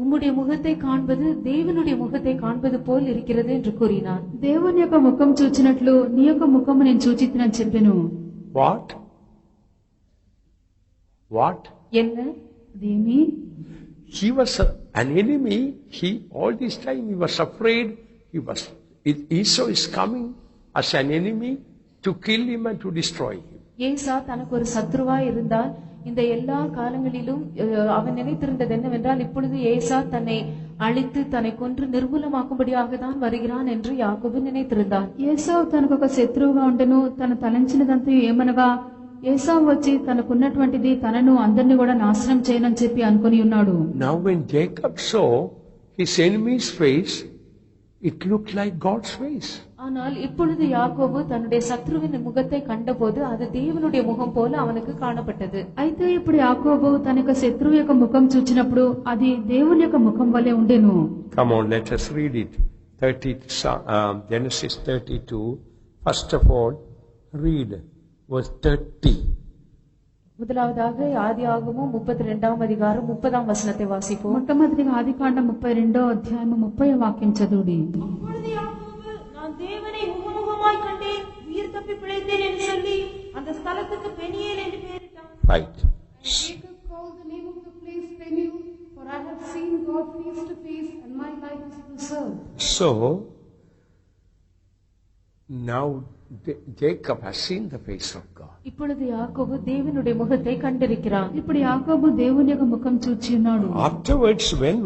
உம்முடைய முகத்தை காண்பது தேவனுடைய முகத்தை காண்பது போல் இருக்கிறது என்று கூறினான். దేవుని యొక్క ముఖం చూచినట్లు నీ యొక్క ముఖము నేను చూచితినని చెప్పెను. What? என்ன? అదేమి? He was an enemy. All this time he was afraid. Esau is coming as an enemy to kill him and to destroy him. ஏசா தனக்கு ஒரு சத்ருவாய் இருந்தால் இந்த எல்லா காலங்களிலும் அவன் நினைத்திருந்தது என்னவென்றால் இப்பொழுது ஏசா தன்னை அழித்து தன்னை கொன்று நிர்மூலமாக்கும்படியாக தான் வருகிறான் என்று யாக்கோபு நினைத்திருந்தான். ఏసావు తనకు ఒక శత్రువుగా ఉండెను. తను తలంచినదంతా ఏమనగా ఏసావు వచ్చి తనకున్నటువంటిది తనను అందరినీ కూడా నాశనం చేయనని చెప్పి అనుకుని ఉన్నాడు. Now when Jacob saw his enemy's face, it looked like God's face. ஆனால் இப்பொழுது யாக்கோபு தன்னுடைய சத்ருவின் முகத்தை கண்டபோது அது தேவனுடைய முகம் போல அவனுக்கு காணப்பட்டது. అయితే ఇప్పుడు యాకోబు తన యొక్క శత్రువు యొక్క ముఖం చూచినప్పుడు అది దేవుని యొక్క ముఖం వలె ఉండెను. Come on, let us read it. Genesis 32. First of all, read verse 30. முதலாவதாக ஆதியாகமம் 32ஆம் அதிகாரம் 30ஆம் வசனத்தை வாசிப்போம். మొట్టమొదటిగా ఆదికాండం 32వ అధ్యాయం 30వ వాక్యం చదువుడి. அப்பொழுது யாக்கோபு, நான் தேவனை முகமுகமாய் கண்டேன், உயிர் தப்பி பிழைத்தேன் என்று சொல்லி அந்த ஸ்தலத்துக்கு பெனியேல் என்று பெயரிட்டான். Right. Jacob called the name of the place Peniel, for I have seen God face to face, and my life is preserved. So, now Jacob has seen the face of God. இப்பொழுது யாக்கோபு தேவனுடைய முகத்தை கண்டிருக்கிறான். ఇప్పుడు యాకోబు దేవుని యొక్క ముఖం చూచి ఉన్నాడు. Afterwards, when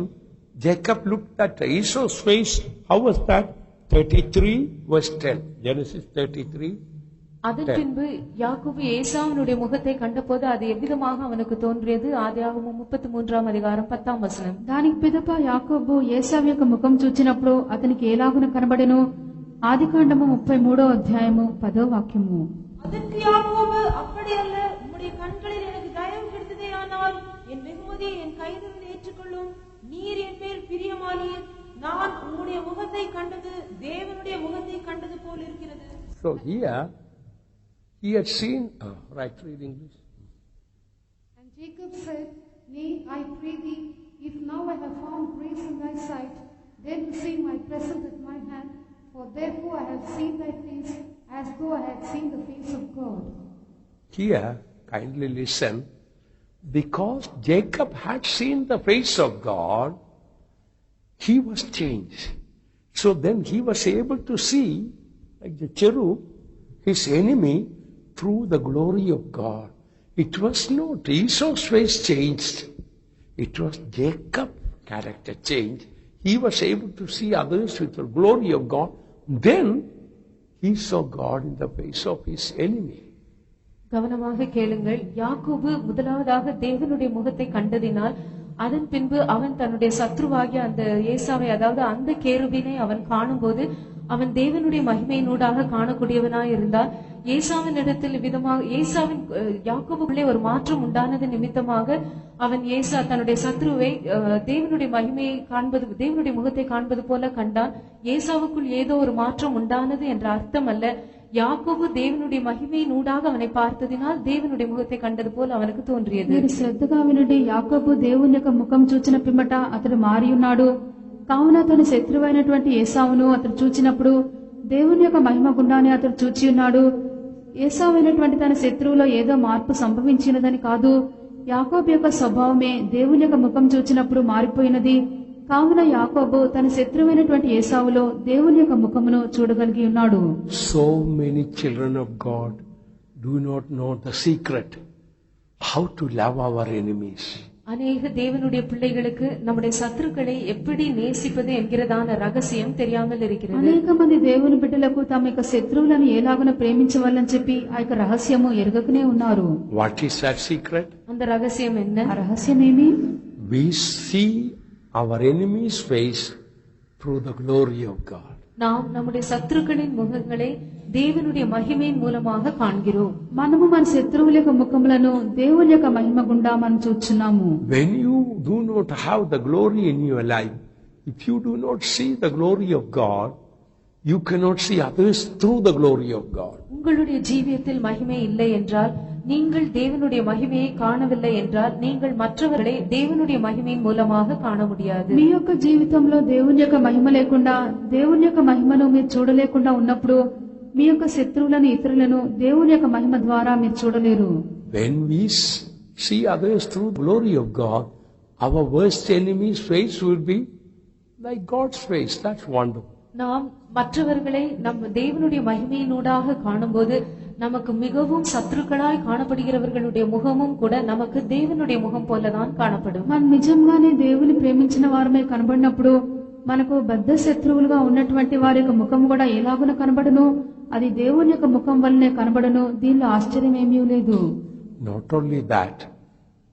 Jacob looked at Esau's face, how was that? 33 verse 10. Genesis 33. அதன் பின்பு யாக்கோபு ஏசாவினுடைய முகத்தை கண்டபோது அது எவ்விதமாக அவனுக்கு தோன்றியது? ஆதியாகமம் 33ஆம் அதிகாரம் 10ஆம் வசனம். దానికి పిదప యాకోబు ఏసావు యొక్క ముఖం చూచినప్పుడు అతనికి ఎలాగున కనబడెను? ఆదికాండము 33వ అధ్యాయము 10వ వాక్యము. அதற்கு யாக்கோபு, அப்படி அல்ல, உம்முடைய கண்களில் எனக்கு தயவு கிடைத்ததே, ஆனால் என் வெகுமதியை என் கையிலிருந்து ஏற்றுக்கொள்ளும். நீர் என் மேல் பிரியமானீர். நான் உம்முடைய முகத்தை கண்டது தேவனுடைய முகத்தை கண்டது போல் இருக்கிறது. So here, he had seen, right, read English. And Jacob said, Nay, I pray thee, if now I have found grace in thy sight, then receive my present at my hand, for therefore I have seen thy face, as though I had seen the face of God. Here, kindly listen, because Jacob had seen the face of God, he was changed. So then he was able to see, like the cherub, his enemy through the glory of God. It was not Esau's face changed. It was Jacob's character changed. He was able to see others with the glory of God. Then he saw God in the face of his enemy. கவனமாக கேளுங்கள். யாக்கோபு முதலாவதாக தேவனுடைய முகத்தை கண்டதினால் அதன் பின்பு அவன் தன்னுடைய சத்ருவாகிய அந்த ஏசாவை, அதாவது அந்த கேருபினை அவன் காணும்போது அவன் தேவனுடைய மகிமையினூடாக காணக்கூடியவனாய் இருந்தான். ஏசாவின் இடத்தில் விதமாக யாக்கோபுக்குள்ளே ஒரு மாற்றம் உண்டானது நிமித்தமாக அவன் தன்னுடைய சத்ருவை தேவனுடைய மகிமையை காண்பது, தேவனுடைய முகத்தை காண்பது போல கண்டான். ஏசாவுக்குள் ஏதோ ஒரு மாற்றம் உண்டானது என்ற அர்த்தம் அல்ல. యాకోబు దేవునుడి మహిమేనూడాగా అవని பார்த்ததினால் దేవునుడి ముఖத்தை కండదు పోల అవనకు తోన్రియదు. మీరు శ్రద్ధగా వినండి. యాకోబు దేవుని యొక్క ముఖం చూచిన పిమ్మట అతడు మారి ఉన్నాడు. కావున తన శత్రువైనటువంటి ఏసావును అతడు చూచినప్పుడు దేవుని యొక్క మహిమ గుండానే అతడు చూచి ఉన్నాడు. ఏసావైనటువంటి తన శత్రువులో ఏదో మార్పు సంభవించినదని కాదు, యాకోబు యొక్క స్వభావమే దేవుని యొక్క ముఖం చూచినప్పుడు మారిపోయినది. కావున యాకోబు తన శత్రువైనటువంటి ఏసావులో దేవుని యొక్క ముఖమును చూడగలిగి ఉన్నాడు. So many children of God do not know the secret how to love our enemies. அநேக தேவனுடைய பிள்ளைகளுக்கு நம்முடைய சத்துருக்களை எப்படி நேசிப்பது என்கிறதான ரகசியம் தெரியாமல் இருக்கிறது. అనేక మంది దేవుని బిడ్డలకు తమ యొక్క శత్రువులను ఎలాగున ప్రేమించవాలని చెప్పి ఆ యొక్క రహస్యము ఎరగకనే ఉన్నారు. What is that secret? அந்த ரகசியம் என்ன? ఆ రహస్యం ఏమి? We see our enemy's face through the glory of God. நாம் நம்முடைய சத்துருக்களின் முகங்களை దేవునుடைய మహిమేన్ మూలமாக కాண்கிறோம். మనము మన శత్రువుల యొక్క ముఖములను దేవుని యొక్క మహిమ గుండా మనం చూస్తున్నాము. When you do not have the glory in your life, if you do not see the glory of God, you cannot see others through the glory of God. உங்களுடைய ஜீவியத்தில் மகிமை இல்லை என்றால், நீங்கள் தேவனுடைய மகிமையை காணவில்லை என்றால், நீங்கள் மற்றவர்களை தேவனுடைய மகிமையின் மூலமாக காண முடியாது. మీ యొక్క జీవితంలో దేవుని యొక్క మహిమ లేకుండా, దేవుని యొక్క మహిమను మీరు చూడలేకుండా ఉన్నప్పుడు మీ యొక్క శత్రువులను, ఇతరులను దేవుని యొక్క మహిమ ద్వారా మీరు చూడలేరు. When we see others through the glory of God, our worst enemy's face will be like God's face. That's wonderful. நாம் மற்றவர்களை நம் தேவனுடைய மகிமையினூடாக காணும்போது நமக்கு மிகவும் சத்துருக்களாய் காணப்படுகிறவர்களுடைய முகமும் கூட நமக்கு தேவனுடைய முகம் போலதான் காணப்படும். మనం నిజంగానే దేవుని ప్రేమించిన వారమే కనబడినప్పుడు మనకు బద్ధ శత్రువులుగా ఉన్నటువంటి వారి యొక్క ముఖం కూడా ఎలాగున కనబడును, అది దేవుని యొక్క ముఖం వల్లనే కనబడును. దీనిలో ఆశ్చర్యం ఏమీ లేదు. Not only that,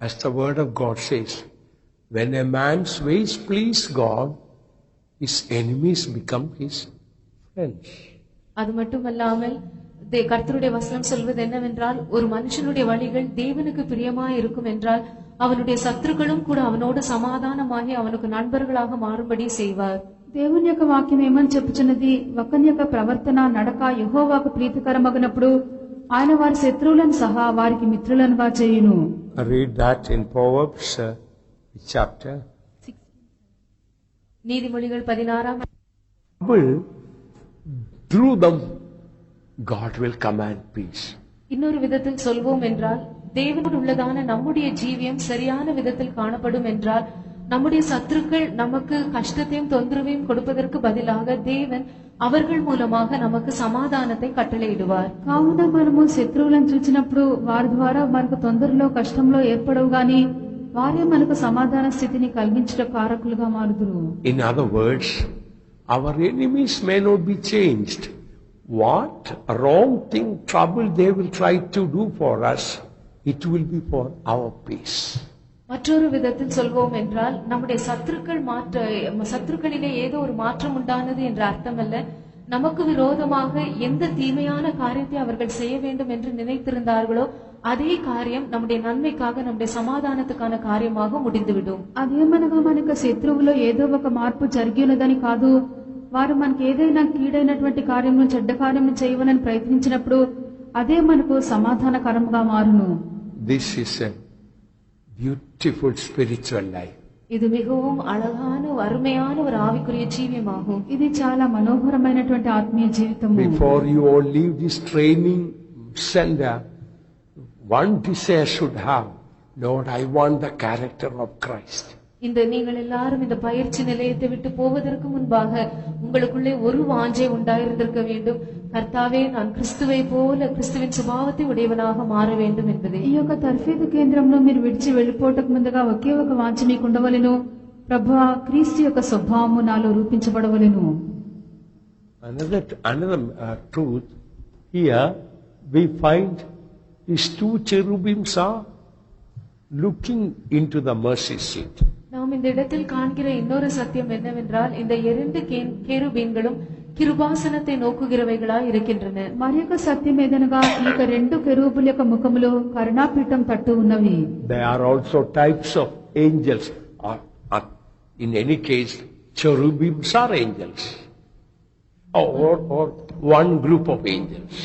as the word of God says, when a man's ways please God, his enemies become his friends. அது மட்டுமல்லாமல் கர்த்தருடைய வசனம் சொல்வது என்னவென்றால், ஒரு மனுஷனுடைய வழிகள் தேவனுக்கு பிரியமாய் இருக்கும் என்றால் அவனுடைய சத்துருக்களும் கூட அவனோடு சமாதானமாகி அவனுக்கு நண்பர்களாக மாறும்படி செய்வார். దేవుని యొక్క వాక్యం ఏమని చెప్పుచున్నది, ఒకని యొక్క ప్రవర్తన నడక యెహోవాకు ప్రీతికరమగినప్పుడు ఆయన వారి శత్రువులను సహా వారికి మిత్రులనుగా చేయును. Read that in Proverbs chapter. நீதிமொழிகள் 16. Through them God will command peace. இன்னொரு விதத்தில் சொல்வோம் என்றால், தேவனோடு உள்ளதான நம்முடைய ஜீவியம் சரியான விதத்தில் காணப்படும் என்றால், நம்முடைய சத்துருக்கள் நமக்கு கஷ்டத்தையும் தொந்தரவையும் கொடுப்பதற்கு பதிலாக தேவன் அவர்கள் மூலமாக நமக்கு సమాధానத்தை కట్టளையிடுவார். కావున మనము శత్రువులను చూచినప్పుడు వారి ద్వారా మనకు తొందరలో కష్టంలో ఏర్పడవు గాని వారే మనకు సమాధాన స్థితిని కలిగించే కారకులుగా మారుదురు. In other words, our enemies may not be changed. What wrong thing, trouble they will try to do for us, it will be for our peace. மற்றொரு விதத்தில் சொல்வோம் என்றால், நம்முடைய சத்துருக்களிலே ஏதோ ஒரு மாற்றம் உண்டானது என்ற அர்த்தமல்ல. நமக்கு விரோதமாக எந்த தீமையான காரியத்தை அவர்கள் செய்ய வேண்டும் என்று நினைத்திருந்தார்களோ அதே காரியம் நம்முடைய நன்மைக்காக, நம்முடைய సమాధానத்துக்கான కార్యமாக முடிந்துவிடும். అదేమనగా మనకు శత్రువులో ఏదో ఒక మార్పు జరిగినదని కాదు, వారు మనకి ఏదైనా కీడైనటువంటి కార్యము చెడ్డ కార్యము చేయవలని ప్రయత్నించినప్పుడు అదే మనకు సమాధానకరంగా మారును. This is a beautiful spiritual life. இது மிகவும் அழகான அருமையான ஒரு ஆவிக்குரிய ஜீவியமாகும். ఇది చాలా మనోహరమైనటువంటి ఆత్మీయ జీవితము. Before you all leave this training center, one desire should have, Lord, I want the character of Christ. நீங்கள் எல்லாரும் இந்த பயிற்சி நிலையத்தை விட்டு போவதற்கு முன்பாக உங்களுக்குள்ளே ஒரு வாஞ்சை உண்டாயிருந்திருக்க வேண்டும், கர்த்தாவே நான் கிறிஸ்துவை போல கிறிஸ்துவின் சுபாவத்தை உடையவனாக மாற வேண்டும் என்பதே. ఈ యొక్క తర్ఫీదు కేంద్రంలో మీరు విడిచి వెళ్ళిపోవటకు ముందుగా ఒకే ఒక వాంఛ మీకు ఉండవలెను, ప్రభువా క్రీస్తు యొక్క స్వభావము నాలో రూపించబడవలెను. Another truth here we find these two cherubims are looking into the mercy seat. நாம் இந்த இடத்தில் காண்கிற இன்னொரு சத்தியம் என்னவென்றால், இந்த இரண்டு கேருபீன்களும் கிருபாசனத்தை நோக்குகிறவைகளாய் இருக்கின்றன. మరి యొక్క సత్యం ఏదనగా ఈ యొక్క రెండు కెరూబుల యొక్క ముఖములు కరుణాపీఠం తట్టు ఉన్నవి. There are also types of angels. In any case, cherubims are angels, or one group of angels.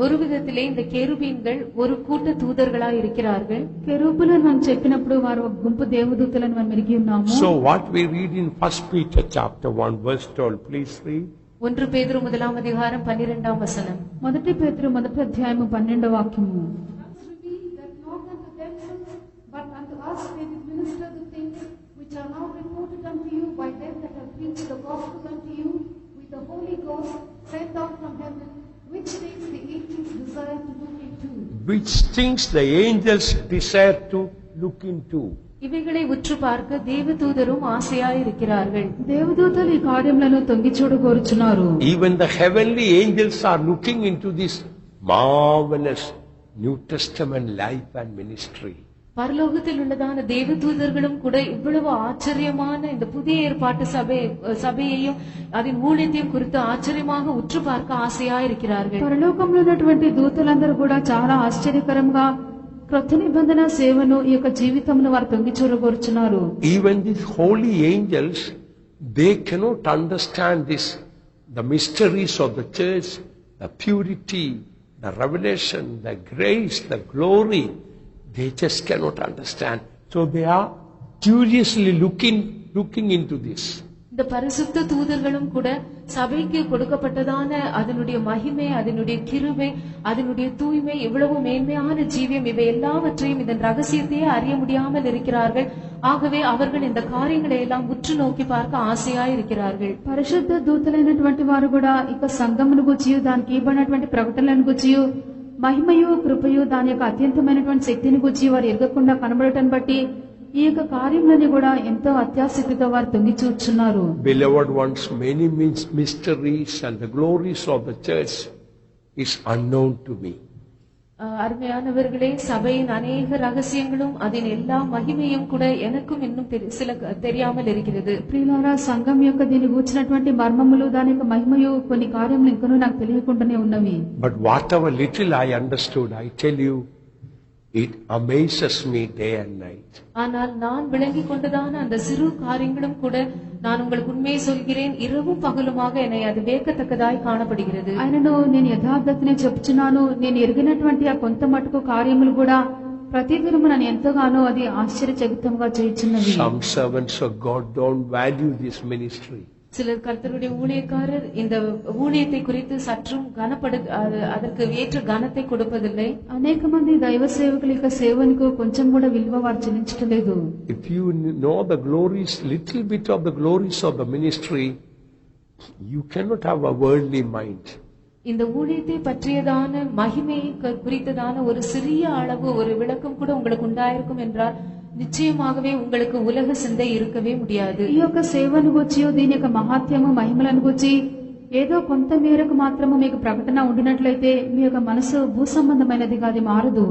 ஒரு விதத்திலே இந்த கேருபீன்கள் ஒரு கூட்ட தூதர்களாய் இருக்கிறார்கள். కెరూబులను మనం చెప్పినప్పుడు వారు ఒక గుంపు దేవదూతలను మనం ఎరిగి ఉన్నాము. So what we read in 1 Peter chapter 1 verse 12, please read. 1 பேதுரு 1 அதிகாரம் 12 வசனம். మొదటి పేతురు 1వ అధ్యాయము 12వ వాక్యము. That not unto themselves, but unto us they did minister the things which are now reported unto you by them that have preached the gospel unto you with the Holy Ghost sent down from heaven, which things the angels desire to look into. Which things the angels desire to look into. இவைகளை உற்று பார்க்க தேவதூதரும் ஆசையாய் இருக்கிறார்கள். దేవదూతలు ఈ కార్యములను తొంగి చూడగోరుచున్నారు. Even the heavenly angels are looking into this marvelous New Testament life and ministry. பரலோகத்தில் உள்ளதான தேவதூதர்களும் கூட இவ்வளவு ஆச்சரியமான இந்த புதிய ஏற்பாட்டு சபையையும் அதன் ஊழியத்தையும் குறித்து ஆச்சரியமாக உற்று பார்க்க ஆசையா இருக்கிறார்கள். పరలోకంలో ఉన్నటువంటి దూతలందరూ కూడా చాలా ఆశ్చర్యకరంగా క్రొత్త నిబంధన సేవను ఈ యొక్క జీవితంలో వారు తొంగి చూడగోరుచున్నారు. Even these holy angels, they cannot understand this, the mysteries of the church, the purity, the revelation, the grace, the glory. They just cannot understand. So they are curiously looking into this. இந்த பரிசுத்த தூதர்களும் கூட சபைக்கு கொடுக்கப்பட்டதான அதனுடைய மகிமை, அதனுடைய கிருபை, அதனுடைய தூய்மை, இவ்வளவு மேன்மையான ஜீவியம், இவை எல்லாவற்றையும் இதன் ரகசியத்தையே அறிய முடியாமல் இருக்கிறார்கள். ஆகவே அவர்கள் இந்த காரியங்களை எல்லாம் உற்று నోకి பார்க்க ఆశయాయి இருக்கிறார்கள். పరిశుద్ధ దూతలైనటువంటి వారు కూడా ఇక సంఘమును గుచ్చియు దానికి ఇవ్వబడినటువంటి ప్రకటనలను గుచ్చియు మహిమయు కృపయు దాని యొక్క అత్యంతమైనటువంటి శక్తిని గుచ్చి వారు ఎరగకుండా కనబడటం బట్టి ఈ యొక్క కార్యములని కూడా ఎంతో అత్యాసక్తితో వారు తొంగి చూస్తున్నారు. Beloved ones, many mysteries and the glories of the church is unknown to me. அருமையானவர்களே, சபையின் அநேக ரகசியங்களும் அதன் எல்லா மகிமையும் கூட எனக்கும் இன்னும் சில தெரியாமல் இருக்கிறது. ప్రియులారా, సంఘం యొక్క దీన్ని గూర్చినటువంటి మర్మములు, దాని యొక్క మహిమయు, కొన్ని కార్యములు ఇంకనూ నాకు తెలియకుండానే ఉన్నవి. But whatever little I understood, I tell you, it amazes me day and night. ஆனால் நான் விளங்கிக் கொண்டதான அந்த சிறு காரியங்களும் கூட நான் உங்களுக்கு உண்மையை சொல்கிறேன், இரவும் பகலுமாக என்னை அது వేకతక్కదాయి కాణపడుகிறது. ఆయనను నేను యథార్థతనే చెప్తున్నాను. నేను ఎరిగినటువంటి ఆ కొంత మటుకు కార్యములు కూడా ప్రతిదినము నన్ను ఎంతగానో అది ఆశ్చర్యచకితంగా చేయుచున్నవి. Some servants of God don't value this ministry. சிலர் கர்த்தருடைய ஊழியக்காரர் இந்த ஊழியத்தை குறித்து சற்றும் அதற்கு ஏற்ற கனத்தை கொடுப்பதில்லை. అనేక మంది దైవ సేవకుల యొక్క సేవకు కొంచెం కూడా విలువ వారు చెల్లించట్లేదు. If you know the glories, little bit of the glories of the ministry, you cannot have a worldly mind. இந்த ஊழியத்தை பற்றியதான மகிமையை குறித்ததான ஒரு சிறிய அளவு ஒரு விளக்கம் கூட உங்களுக்கு உண்டாயிருக்கும் என்றால் నిశ్చయమాగவே உங்களுக்கு ఉలగ సిందే ఇరుకవే முடியாது. ఈ యొక్క సేవను గురించి, దీని యొక్క మహాత్యము, మహిమలను గురించి ఏదో కొంత మేరకు మాత్రము మీకు ప్రకటన ఉండినట్లయితే మీ యొక్క మనసు భూ సంబంధమైనదిగా అది మారదు.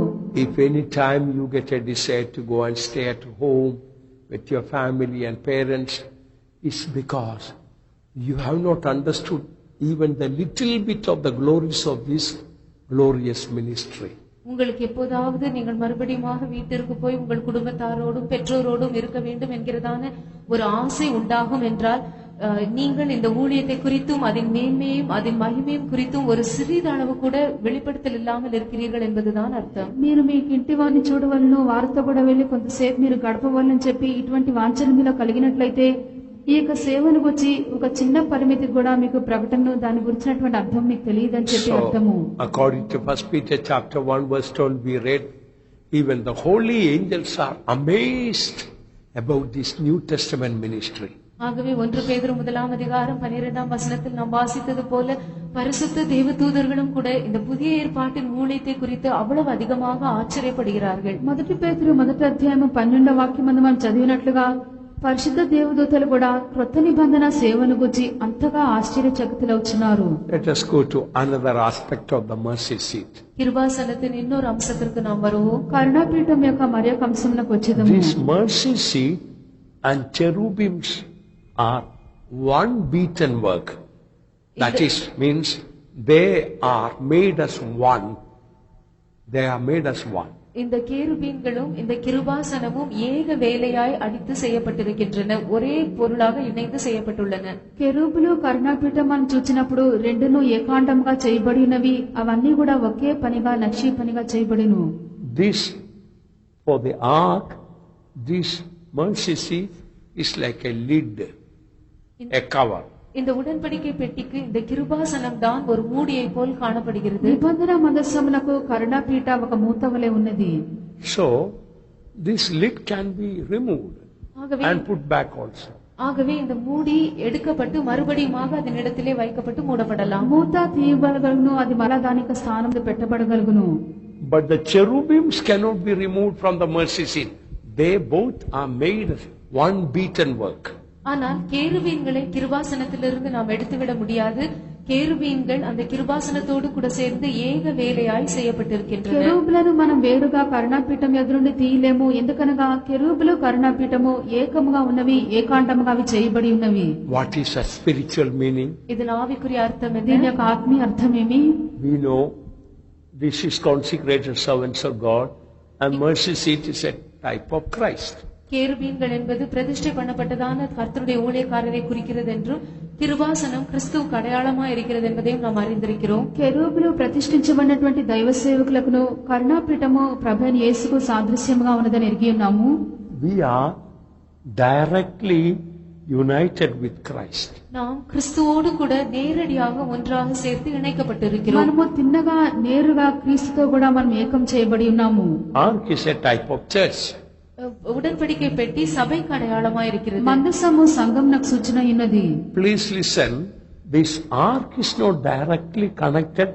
If any time you get a desire to go and stay at home with your family and parents, it's because you have not understood even the little bit of the glories of this glorious ministry. உங்களுக்கு எப்போதாவது நீங்கள் மறுபடியுமாக வீட்டிற்கு போய் உங்கள் குடும்பத்தாரோடும் பெற்றோரோடும் இருக்க வேண்டும் என்கிறதான ஒரு ஆசை உண்டாகும் என்றால் நீங்கள் இந்த ஊழியத்தை குறித்தும் அதன் மேன்மையும் அதன் மகிமையும் குறித்தும் ஒரு சிறிதளவு கூட வெளிப்படுத்தல் இல்லாமல் இருக்கிறீர்கள் என்பதுதான் అర్థం. మీరు మీ ఇంటి వారిని చూడవలను, వారితో కూడా వెళ్లి కొంతసేపు మీరు గడపవాలని చెప్పి ఇటువంటి వాంఛన మీలో కలిగినట్లయితే ఈ యొక్క సేవను గురించి ఒక చిన్న పరిమితి కూడా మీకు ప్రకటన దాని గురించినటువంటి అర్థం మీకు తెలియదని చెప్పి అర్థము. According to 1 Peter chapter 1 verse 12 we read, even the holy angels are amazed about this New Testament ministry. ஆகவே 1 பேதுரு 1ஆம் அதிகாரம் 12ஆம் வசனத்தில் நாம் வாசித்தது போல பரிசுத்த தேவதூதர்களும் கூட இந்த புதிய ஏற்பாட்டின் ஊழியத்தை குறித்து அவ்வளவு அதிகமாக ஆச்சரியப்படுகிறார்கள். 1 పేతురు 1వ అధ్యాయం 12వ వాక్యమందు మనం చదివినట్లుగా పరిశుద్ధ దేవదూతలు కూడా క్రొత్త నిబంధన సేవను గురించి అంతగా ఆశ్చర్యచకితులవుతున్నారు. Let us go to another aspect of the mercy seat. கிருபாசனத்தின் இன்னொரு அம்சத்திற்கு நாம் வருவோம். కరుణాపీఠం యొక్క మరొక అంశంలోకి వచ్చేదము. This mercy seat and cherubims are one beaten work. That is means they are made as one. They are made as one. இந்த கேருபீன்களும் இந்த கிருபாசனமும் ஏக வேலையாய் அடித்து செய்யப்பட்டிருக்கின்றன, ஒரே பொருளாக இணைந்து செய்யப்பட்டுள்ளன. కెరూబులు కరుణాపీఠం మనం చూచినప్పుడు రెండును ఏకాండంగా చేయబడినవి. అవన్నీ కూడా ఒకే పనిగా నక్షి పనిగా చేయబడిను. This for the ark, this mercy seat is like a lid, a cover. இந்த உடன்படிக்கை பெட்டிக்கு இந்த கிருபாசனம் தான் ஒரு மூடியை போல் காணப்படுகிறது. నిబంధన మందసమునకు కరుణాపీఠ ఒక మూత వలె ఉన్నది. So this lid can be removed and put back also. ஆகவே இந்த மூடி எடுக்கப்பட்டு மறுபடியுமாக அதன் இடத்திலே வைக்கப்பட்டு மூடப்படலாம். మూత తీయబడగలుగును, అది మరలా దానికి స్థానంలో పెట్టబడగలుగును. But the cherubims cannot be removed from the mercy seat. They both are made one beaten work. ஆனால் கேருபீன்களை கிருபாசனத்திலிருந்து நாம் எடுத்துவிட முடியாது. கேருபீன்கள் அந்த கிருபாசனத்தோடு கூட சேர்ந்து ஏக வேலையாய் செய்யப்பட்டிருக்கின்றன. కెరూబులను మనం వేరుగా కరుణాపీఠం ఎదురుండి తీయలేము. ఎందుకనగా కెరూబులు కరుణాపీఠము ఏకముగా ఉన్నవి, ఏకాంతముగా అవి చేయబడి ఉన్నవి. What is a spiritual meaning? ఇదిన ఆవికురి అర్థం ఏంటి? దీని యొక్క ఆత్మీయ అర్థం ఏమి? We know this is consecrated servants of God and mercy seat is a type of Christ. கேருபீன்கள் என்பது பிரதிஷ்டை பண்ணப்பட்டதான கர்த்தருடைய ஊழியக்காரரை குறிக்கிறது என்றும் கிருபாசனம் கிறிஸ்துவுக்கு அடையாளமா இருக்கிறது என்பதையும் நாம் அறிந்திருக்கிறோம். కెరూబులు ప్రతిష్ఠించబడినటువంటి దైవ సేవకులకు, కరుణాపీఠము ప్రభువైన యేసుకు సాదృశ్యముగా ఉన్నదని ఎరిగి ఉన్నాము. We are directly united with Christ. நாம் கிறிஸ்துவோடு கூட நேரடியாக ஒன்றாக சேர்த்து இணைக்கப்பட்டிருக்கிறோம். మనము తిన్నగా నేరుగా క్రీస్తుతో కూడా మనం ఏకం చేయబడి ఉన్నాము. Ark is a type of church. உடன்படிக்கை பெட்டி சபைக்கு அடையாளமா இருக்கிறது. మందసము సంఘంనకు సూచన ఉన్నది. Please listen, this ark is not directly connected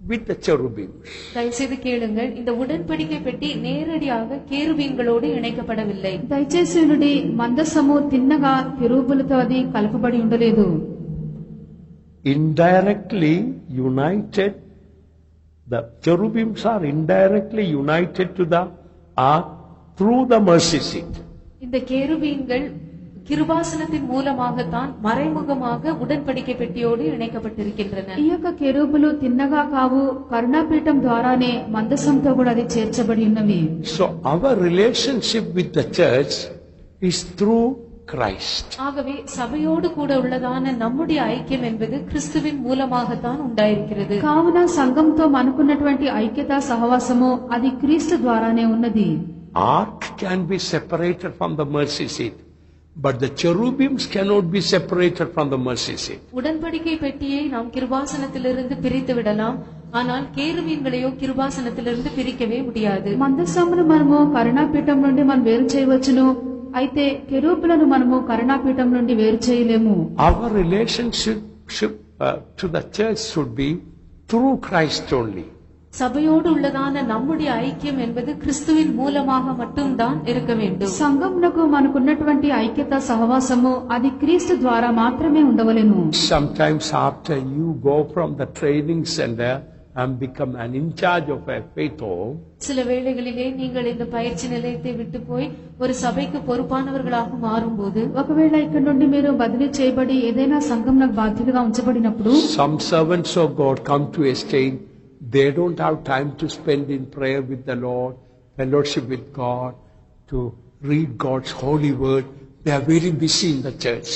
with the cherubims. தயவுசெய்து கேளுங்கள், இந்த உடன்படிக்கை பெட்டி நேரடியாக கேருபீன்களோடு இணைக்கப்படவில்லை. దయచేసి నుండి మందసము తిన్నగా కెరూబులతో అది కలపబడి ఉండలేదు. Indirectly united, the cherubims are indirectly united to the ark through the mercy seat. இந்த கேருபீன்கள் கிருபாசனத்தின் மூலமாகத்தான் மறைமுகமாக உடன்படிக்கை பெட்டியோடு இணைக்கப்பட்டிருக்கின்றன. ఈ యొక్క కెరూబులు తిన్నగా కావు, కరుణాపీఠం ద్వారానే మందసంతో కూడా అది చేర్చబడి ఉన్నవి. So our relationship with the church is through Christ. ஆகவே சபையோடு கூட உள்ளதான நம்முடைய ஐக்கியம் என்பது கிறிஸ்துவின் மூலமாகத்தான் உண்டாயிருக்கிறது. కావున సంఘంతో మనకున్నటువంటి ఐక్యత సహవాసము అది క్రీస్తు ద్వారానే ఉన్నది. Ark can be separated from the mercy seat, but the cherubims cannot be separated from the mercy seat. உடன்படிக்கை பெட்டியை நாம் கிருபாசனத்திலிருந்து பிரித்து விடலாம், ஆனால் கேருபீன்களையோ கிருபாசனத்திலிருந்து பிரிக்கவே முடியாது. మందసమును మనము కరుణాపీఠం నుండి మనం వేరు చేయవచ్చును, అయితే కెరూబులను మనము కరుణాపీఠం నుండి వేరు చేయలేము. Our relationship to the church should be through Christ only. சபையோடு உள்ளதான நம்முடைய ஐக்கியம் என்பது கிறிஸ்துவின் மூலமாக மட்டும்தான் இருக்க வேண்டும். సంఘమునకు మనకున్నటువంటి ఐక్యత సహవాసము అది క్రీస్తు ద్వారా మాత్రమే ఉండవలెను. Sometimes after you go from the training center and become an in charge of a faith home, சில வேளைகளிலே நீங்கள் இந்த பயிற்சி நிலையத்தை விட்டு போய் ஒரு சபைக்கு பொறுப்பானவர்களாக மாறும்போது, ఒకవేళ ఇక్కడ నుండి మీరు బదిలీ చేయబడి ఏదైనా సంఘంనకు బాధ్యతగా ఉంచబడినప్పుడు some servants of God come to a stage they don't have time to spend in prayer with the Lord, fellowship with God, to read God's holy word. They are very busy in the church.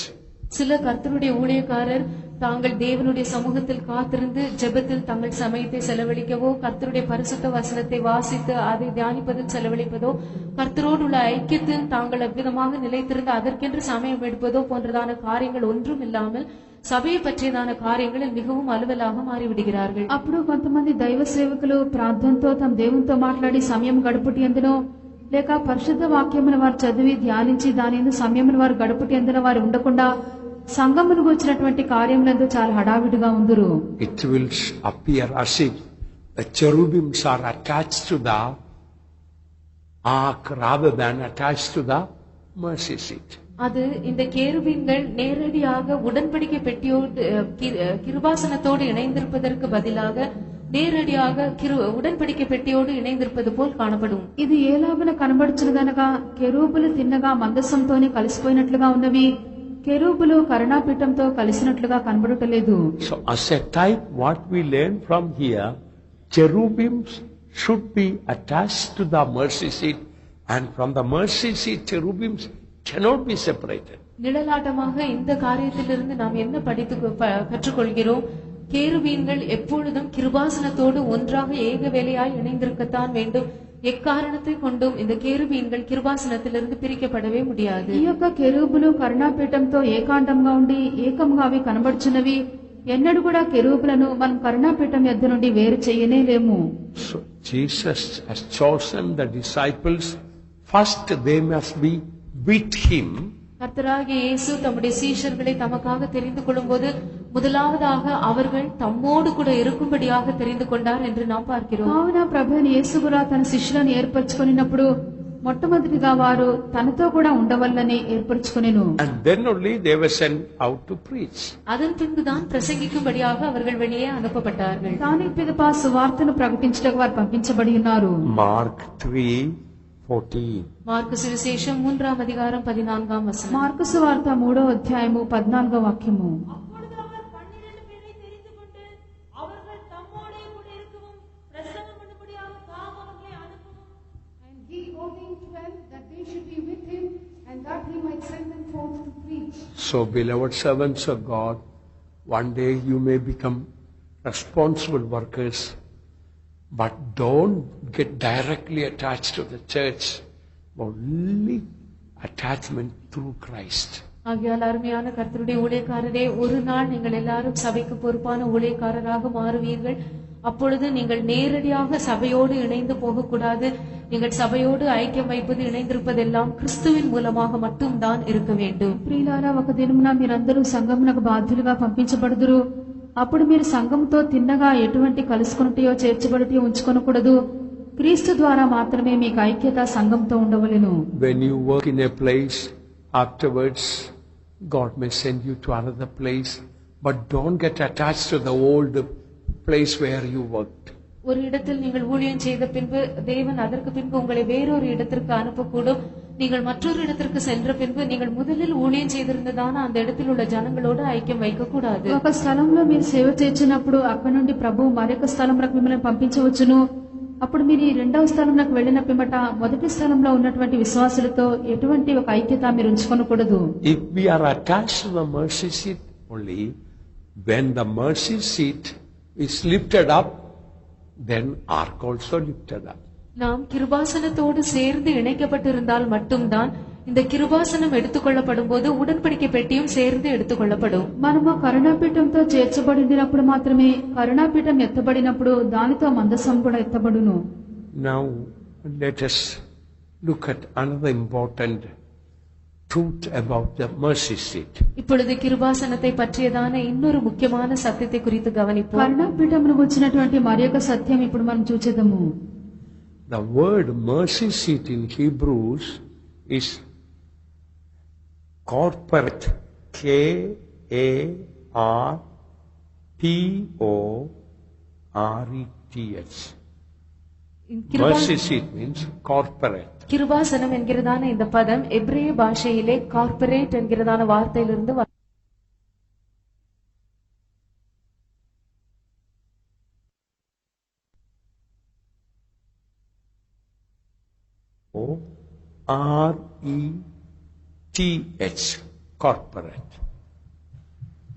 சில கர்த்தருடைய ஊழியக்காரர் தாங்கள் தேவனுடைய சமூகத்தில் காத்திருந்து ஜெபத்தில் தங்கள் சமயத்தை செலவழிக்கவோ, கர்த்தருடைய பரிசுத்த வசனத்தை வாசித்து அதை தியானிப்பதில் செலவழிப்பதோ, கர்த்தரோடு உள்ள ஐக்கியத்தில் தாங்கள் அவ்விதமாக நிலைத்திருந்து அதற்கென்று சமயம் எடுப்பதோ போன்றதான காரியங்கள் ஒன்றும் இல்லாமல் సభయ పట్టిదాన కార్యங்களில் மிகவும் అలవలాக మారివిడిகிறார்கள். అప్పుడు కొంతమంది దైవ సేవకులు ప్రార్థనతో తమ దేవునితో మాట్లాడి సమయం గడుపుటి ఎందునో, లేక పరిశుద్ధ వాక్యమును వారు చదివి ధ్యానించి దాని యందు సమయమును వారు గడుపుటి ఎందునో వారు ఉండకుండా సంఘమును వచ్చినటువంటి కార్యములందు చాలా హడావిడిగా ఉందురు. It will appear as if the cherubims are attached to the ark rather than attached to the mercy seat. அது இந்த கேருபீன்கள் நேரடியாக உடன்படிக்கை பெட்டியோடு கிருபாசனத்தோடு இணைந்திருப்பதற்கு பதிலாக நேரடியாக ఉడன்பడిక పెట్టియోడు ఇణైందిరుపదు పోల్ కాణపడును. ఇది ఏలాగున కనబడుచునదనగా కెరూబులు తిన్నగా మందసంతోనే కలిసిపోయినట్లుగా ఉన్నవి, కెరూబులు కరుణాపీఠంతో కలిసినట్లుగా కనబడటలేదు. So as a type, what we learn from here, cherubims should be attached to the mercy seat, and from the mercy seat cherubims cannot be separated. நிழலாட்டமாக இந்த காரியத்திலிருந்து நாம் என்ன கற்றுக்கொள்கிறோம்? கேருபீன்கள் எப்பொழுதும் கிருபாசனத்தோடு ஒன்றாக ஏக வேலையாய் இணைந்திருக்கத்தான் வேண்டும். ఎక్కారణத்தை கொண்டும் இந்த కేరుబీన్கள் கிருபாசனத்திலிருந்து பிரிக்கப்படவே முடியாது. ఈ యొక్క కెరూబులు కరుణాపీఠంతో ఏకాంతంగా ఉండి ఏకంగా అవి కనబడుచున్నవి. ఎన్నడూ కూడా కెరూబులను మనం కరుణాపీఠం యొద్ద నుండి వేరు చేయనే లేము. So Jesus has chosen the disciples. First they must be with him. கர்த்தராகிய இயேசு தம்முடைய சீஷர்களை தமக்காக தெரிந்து கொள்ளும்போது முதலாவதாக அவர்கள் தம்மோடு கூட இருக்கும்படியாக தெரிந்து கொண்டார் என்று நாம் பார்க்கிறோம். కావున ప్రభువైన యేసు కూడా తన శిష్యులను ఏర్పరచుకొనినప్పుడు మొట్టమొదటిగా వారు తనతో కూడా ఉండవల్లని ఏర్పరచుకొనెను. And then only they were sent out to preach. அதன் பின்புதான் பிரசங்கிக்கும்படியாக அவர்கள் வெளியே அனுப்பப்பட்டார்கள். దాని పిదప సువార్తను ప్రకటించుటకు వారు పంపించబడి ఉన్నారు. Mark 3:14. మార్కు సువిశేషం 3వ అధికారం 14వ వచనం. మార్కు సువార్త 3వ అధ్యాయము 14వ వాక్యము. அப்பொழுது அவர் 12 பேரை தெரிந்து கொண்டு அவர்கள் தம்மோடே கூட இருக்கவும் பிரசங்கம் பண்ணும்படியாக தாம் அவர்களை அனுப்பவும். And he ordained 12 that they should be with him, and that he might send them forth to preach. So beloved servants of God, one day you may become responsible workers, but don't get directly attached to the church. Only attachment through Christ. ஆகையால் அருமையான கர்த்தருடைய ஊழியக்காரரே, ஒரு நாள் நீங்கள் எல்லாரும் சபைக்கு பொறுப்பான ஊழியக்காரராக மாறுவீர்கள். அப்பொழுது நீங்கள் நேரடியாக சபையோடு இணைந்து போகக்கூடாது. நீங்கள் சபையோடு ஐக்கியம் வைப்பது, ఇணைந்திருப்பதெல்லாம் క్రిస్తువిன் మూలமாக மட்டும்தான் இருக்க வேண்டும். ప్రియులారా, ఒక దినమున మీరందరూ సంఘమునకు బాధ్యులుగా పంపించబడుదురు. అప్పుడు మీరు సంఘంతో తిన్నగా ఎటువంటి కలుసుకొనుటయో చేర్చబడుటయో ఉంచుకొనకూడదు. క్రీస్తు ద్వారా మాత్రమే మీకు ఐక్యత సంఘంతో ఉండవలెను. When you work in a place, afterwards God may send you to another place, but don't get attached to the old place where you worked. ஒரு இடத்தில் நீங்கள் ஊழியம் செய்த பின்பு தேவன் அதற்கு பின்பு உங்களை வேறொரு இடத்திற்கு அனுப்பக்கூடும். நீங்கள் மற்றொரு இடத்திற்கு சென்ற பின்பு நீங்கள் முதலில் ஊழியம் செய்திருந்ததான அந்த இடத்தில் உள்ள ஜனங்களோடு ஐக்கியம் வைக்க கூடாது. ఒక స్థలంలో మీరు సేవ చేసినప్పుడు అక్కడ నుండి ప్రభువు మరొక స్థలంలోకి మిమ్మల్ని పంపించవచ్చును. అప్పుడు మీరు ఈ రెండవ స్థలంలోకి వెళ్లిన పిమ్మట మొదటి స్థలంలో ఉన్నటువంటి విశ్వాసులతో ఎటువంటి ఒక ఐక్యత మీరు ఉంచుకోకూడదు. If we are attached to the mercy seat only, when the mercy seat is lifted up, then ark also lifted up. நாம் கிருபாசனத்தோடு சேர்ந்து இணைக்கப்பட்டிருந்தால் மட்டும்தான் இந்த கிருபாசனம் எடுத்துக்கொள்ளப்படும் போது உடன்படிக்கை பெட்டியும் சேர்ந்து எடுத்துக்கொள்ளப்படும். మనము కరుణాపీఠంతో చేర్చబడినప్పుడు మాత్రమే కరుణాపీఠం ఎత్తబడినప్పుడు దానితో మందసం కూడా ఎత్తబడును. Now let us look at another important truth about the mercy seat. இப்பொழுது கிருபாசனத்தை பற்றியதான இன்னொரு முக்கியமான சத்தியத்தை குறித்து கவனிப்போம். కరుణాపీఠమును గురించినటువంటి మరొక సత్యం ఇప్పుడు మనం చూచేద్దాము. The word mercy seat in Hebrews is corporate, K-A-R-P-O-R-E-T-H. Mercy seat means corporate. கிருபாசனம் என்கிறதான இந்த பதம் எபிரேய பாஷையிலே கார்ப்பரேட் என்கிறதான வார்த்தையிலிருந்து O-R-E-T-H, corporate.